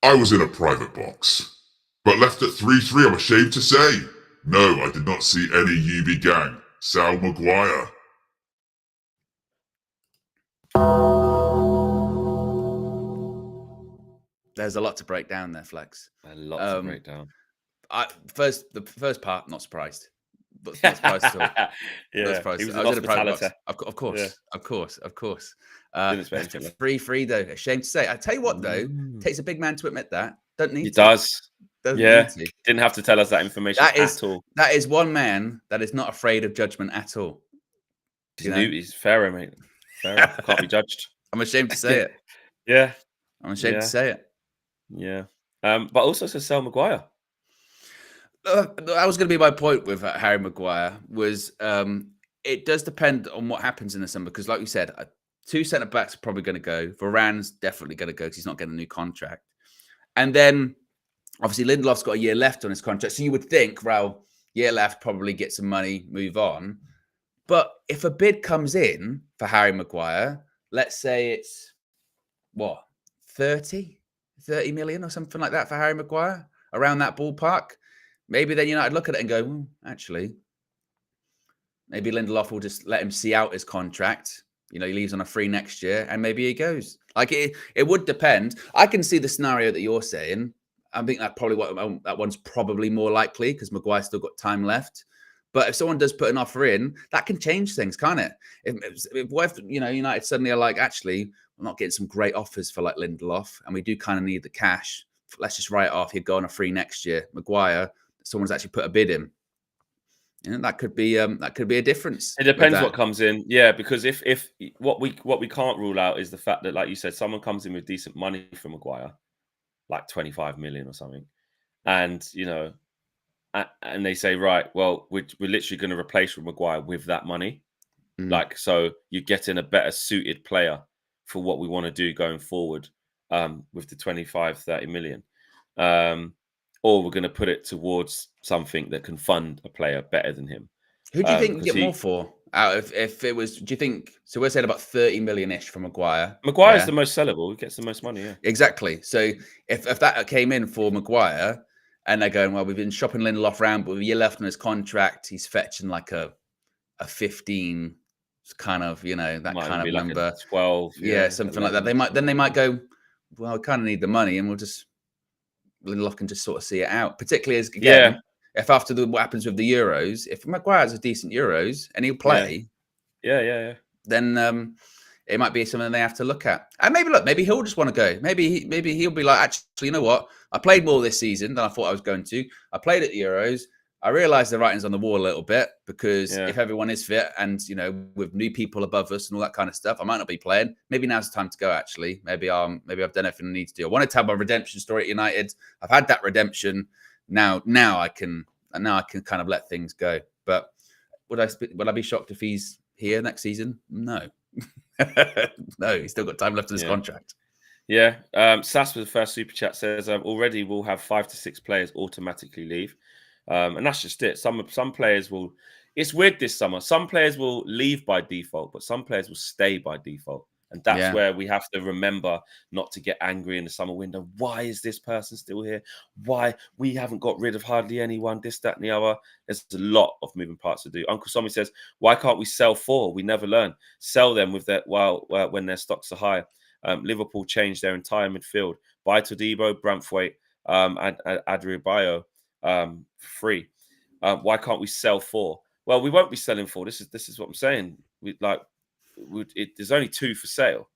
I was in a private box, but left at 3-3, I'm ashamed to say. No, I did not see any UB gang. Sal Maguire. There's a lot to break down there, Flex. A lot to break down. The first part, not surprised. But not surprised at all. He was I was in a private box. Of course. Didn't expect anything. 3-3 though. Ashamed to say. I tell you what though, takes a big man to admit that. Don't need He to. does. Doesn't Yeah. need to. Didn't have to tell us that information at all. That is one man that is not afraid of judgment at all. He's Pharaoh, mate. Pharaoh can't be judged. I'm ashamed to say it. Yeah. I'm ashamed to say it. Yeah. But also to sell Maguire. That was going to be my point with Harry Maguire, was it does depend on what happens in the summer, because like you said, 2 centre backs are probably going to go. Varane's definitely going to go because he's not getting a new contract. And then obviously Lindelof's got a year left on his contract. So you would think, well, year left, probably get some money, move on. But if a bid comes in for Harry Maguire, let's say it's what, 30 million or something like that for Harry Maguire, around that ballpark. Maybe then United look at it and go, well, actually, maybe Lindelof will just let him see out his contract. He leaves on a free next year, and maybe he goes. Like it would depend. I can see the scenario that you're saying. I think that one's probably more likely because Maguire's still got time left. But if someone does put an offer in, that can change things, can't it? If United suddenly are like, actually, we're not getting some great offers for like Lindelof, and we do kind of need the cash. Let's just write it off. He'd go on a free next year. Maguire, someone's actually put a bid in. That could be a difference. It depends what comes in. Yeah, because if what we can't rule out is the fact that, like you said, someone comes in with decent money for Maguire, like 25 million or something, and and they say, right, well, we're literally going to replace Maguire with that money. Like, so you're getting a better suited player for what we want to do going forward with the 25-30 million. Or we're going to put it towards something that can fund a player better than him. Who do you think you get more for? If it was, do you think, so we're saying about 30 million-ish for Maguire. Maguire's the most sellable. He gets the most money, yeah. Exactly. So if that came in for Maguire, and they're going, well, we've been shopping Lindelof around, but with a year left on his contract, he's fetching like a 15 kind of, that kind of number. Like 12. Yeah, something 11. Like that. They might go, well, we kind of need the money, and Lindelof can just sort of see it out. Particularly as, again, if after what happens with the Euros, if Maguire has a decent Euros and he'll play, then it might be something they have to look at. And maybe he'll just want to go. Maybe he'll be like, actually, you know what? I played more this season than I thought I was going to. I played at the Euros. I realised the writing's on the wall a little bit, because if everyone is fit and, with new people above us and all that kind of stuff, I might not be playing. Maybe now's the time to go, actually. Maybe I've done everything I need to do. I wanted to have my redemption story at United. I've had that redemption. Now I can kind of let things go. But would I be shocked if he's here next season? No. No, he's still got time left in his contract. Yeah. Sass with the first super chat says already we'll have 5 to 6 players automatically leave. And that's just it. Some players will. It's weird this summer. Some players will leave by default, but some players will stay by default. And that's Yeah. where we have to remember not to get angry in the summer window. Why is this person still here? Why we haven't got rid of hardly anyone? This, that, and the other. There's a lot of moving parts to do. Uncle Sommy says, "Why can't we sell 4? We never learn. Sell them with that when their stocks are high." Liverpool changed their entire midfield. Buy Todibo, Branthwaite, and Adriabayo free. Why can't we sell 4? Well, we won't be selling 4. This is what I'm saying. There's only 2 for sale.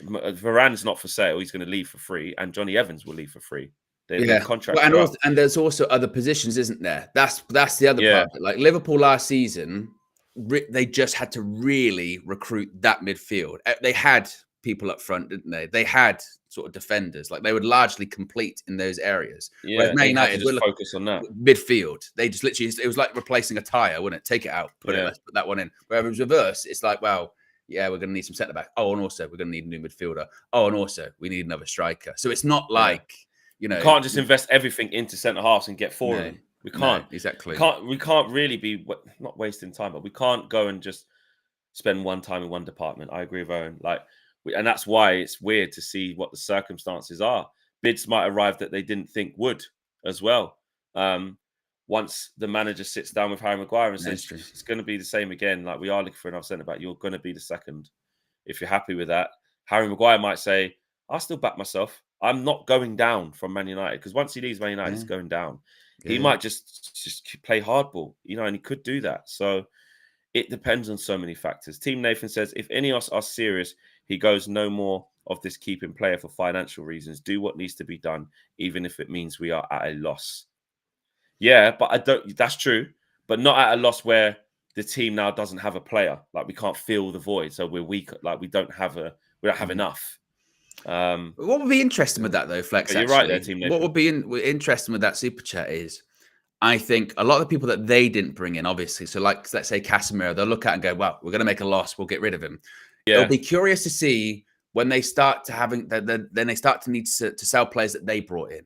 Varane's not for sale. He's going to leave for free, and Johnny Evans will leave for free. Their contracts and, are also, and there's also other positions, isn't there? That's the other part. Like Liverpool last season, they just had to really recruit that midfield. They had people up front, didn't they? They had sort of defenders. Like they would largely complete in those areas. Yeah, whereas Man United just focus on that midfield. They just literally, it was like replacing a tire, wouldn't it? Take it out, let's put that one in. Whereas reverse, it's like, well, yeah, we're going to need some centre back. Oh, and also we're going to need a new midfielder. Oh, and also we need another striker. So it's not like, you can't just invest everything into centre halves and get 4 of them. We can't. Exactly. We can't really be not wasting time, but we can't go and just spend one time in one department. I agree with Owen. And that's why it's weird to see what the circumstances are. Bids might arrive that they didn't think would as well. Once the manager sits down with Harry Maguire and says it's going to be the same again, like we are looking for another centre back, you're going to be the second. If you're happy with that, Harry Maguire might say, "I'll still back myself. I'm not going down from Man United," because once he leaves Man United, he's going down. He might just play hardball, and he could do that. So it depends on so many factors. Team Nathan says, if Ineos are serious, he goes no more of this keeping player for financial reasons. Do what needs to be done, even if it means we are at a loss. Yeah, but I don't. That's true, but not at a loss where the team now doesn't have a player. Like we can't fill the void, so we're weak. Like we don't have enough. What would be interesting with that though, Flex? You're right there, Team Nathan. What would be interesting with that super chat is, I think a lot of the people that they didn't bring in, obviously. So, like, let's say Casemiro, they'll look at it and go, "Well, we're going to make a loss. We'll get rid of him." Yeah. They'll be curious to see when they start to then they start to need to sell players that they brought in.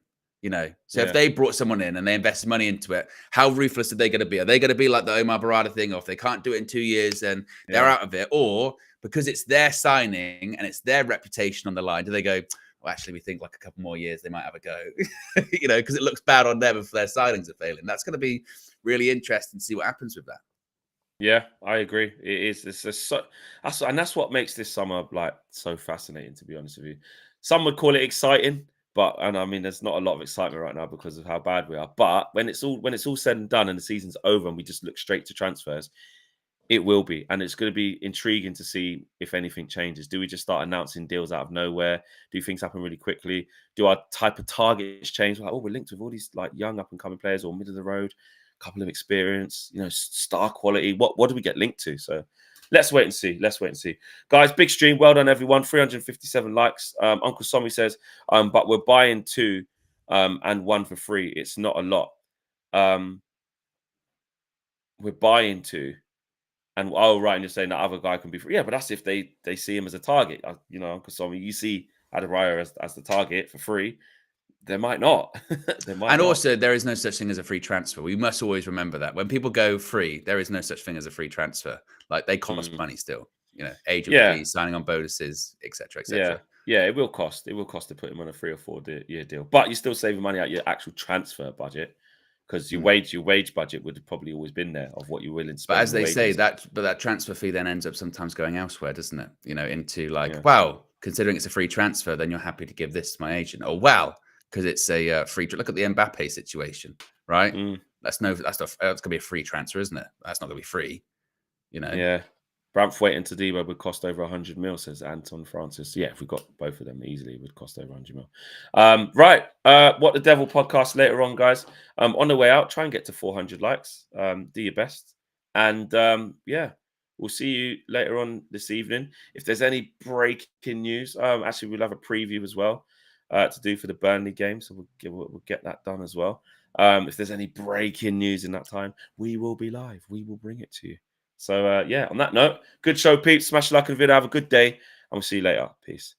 So if they brought someone in and they invested money into it, how ruthless are they going to be? Are they going to be like the Omar Barada thing, or if they can't do it in 2 years, then they're out of it? Or because it's their signing and it's their reputation on the line, do they go, "Well, actually, we think like a couple more years they might have a go," because it looks bad on them if their signings are failing. That's going to be really interesting to see what happens with that. Yeah, I agree. It is. And that's what makes this summer so fascinating. To be honest with you, some would call it exciting, and I mean, there's not a lot of excitement right now because of how bad we are. But when it's all said and done and the season's over and we just look straight to transfers, it will be, and it's going to be intriguing to see if anything changes. Do we just start announcing deals out of nowhere? Do things happen really quickly? Do our type of targets change? Like, we're linked with all these young up and coming players or middle of the road, couple of experience, star quality. What do we get linked to? So let's wait and see. Guys, big stream. Well done, everyone. 357 likes. Uncle Sommy says, but we're buying 2 and 1 for free. It's not a lot. We're buying 2. And right, and you're saying that other guy can be free. Yeah, but that's if they see him as a target. Uncle Sommy, you see Adebayo as the target for free. They might not. Also, there is no such thing as a free transfer. We must always remember that. When people go free, there is no such thing as a free transfer. Like, they cost money still. Agent fees, signing on bonuses, etc., etc. Yeah, it will cost. It will cost to put him on a 3 or 4 year deal. But you're still saving money out your actual transfer budget, because your wage budget would have probably always been there of what you're willing to spend. But as they say, that transfer fee then ends up sometimes going elsewhere, doesn't it? Into wow, considering it's a free transfer, then you're happy to give this to my agent. Or wow, because it's a free. Look at the Mbappe situation, right? That's going to be a free transfer, isn't it? That's not going to be free. Yeah. Branthwaite and Todibo would cost over 100 mil, says Anton Francis. Yeah, if we got both of them easily, it would cost over 100 mil. Right. What the Devil podcast later on, guys. On the way out, try and get to 400 likes. Do your best. And we'll see you later on this evening. If there's any breaking news, actually, we'll have a preview as well to do for the Burnley game. So we'll get that done as well. If there's any breaking news in that time, we will be live. We will bring it to you. So, on that note, good show, peeps. Smash the like on the video. Have a good day. And we'll see you later. Peace.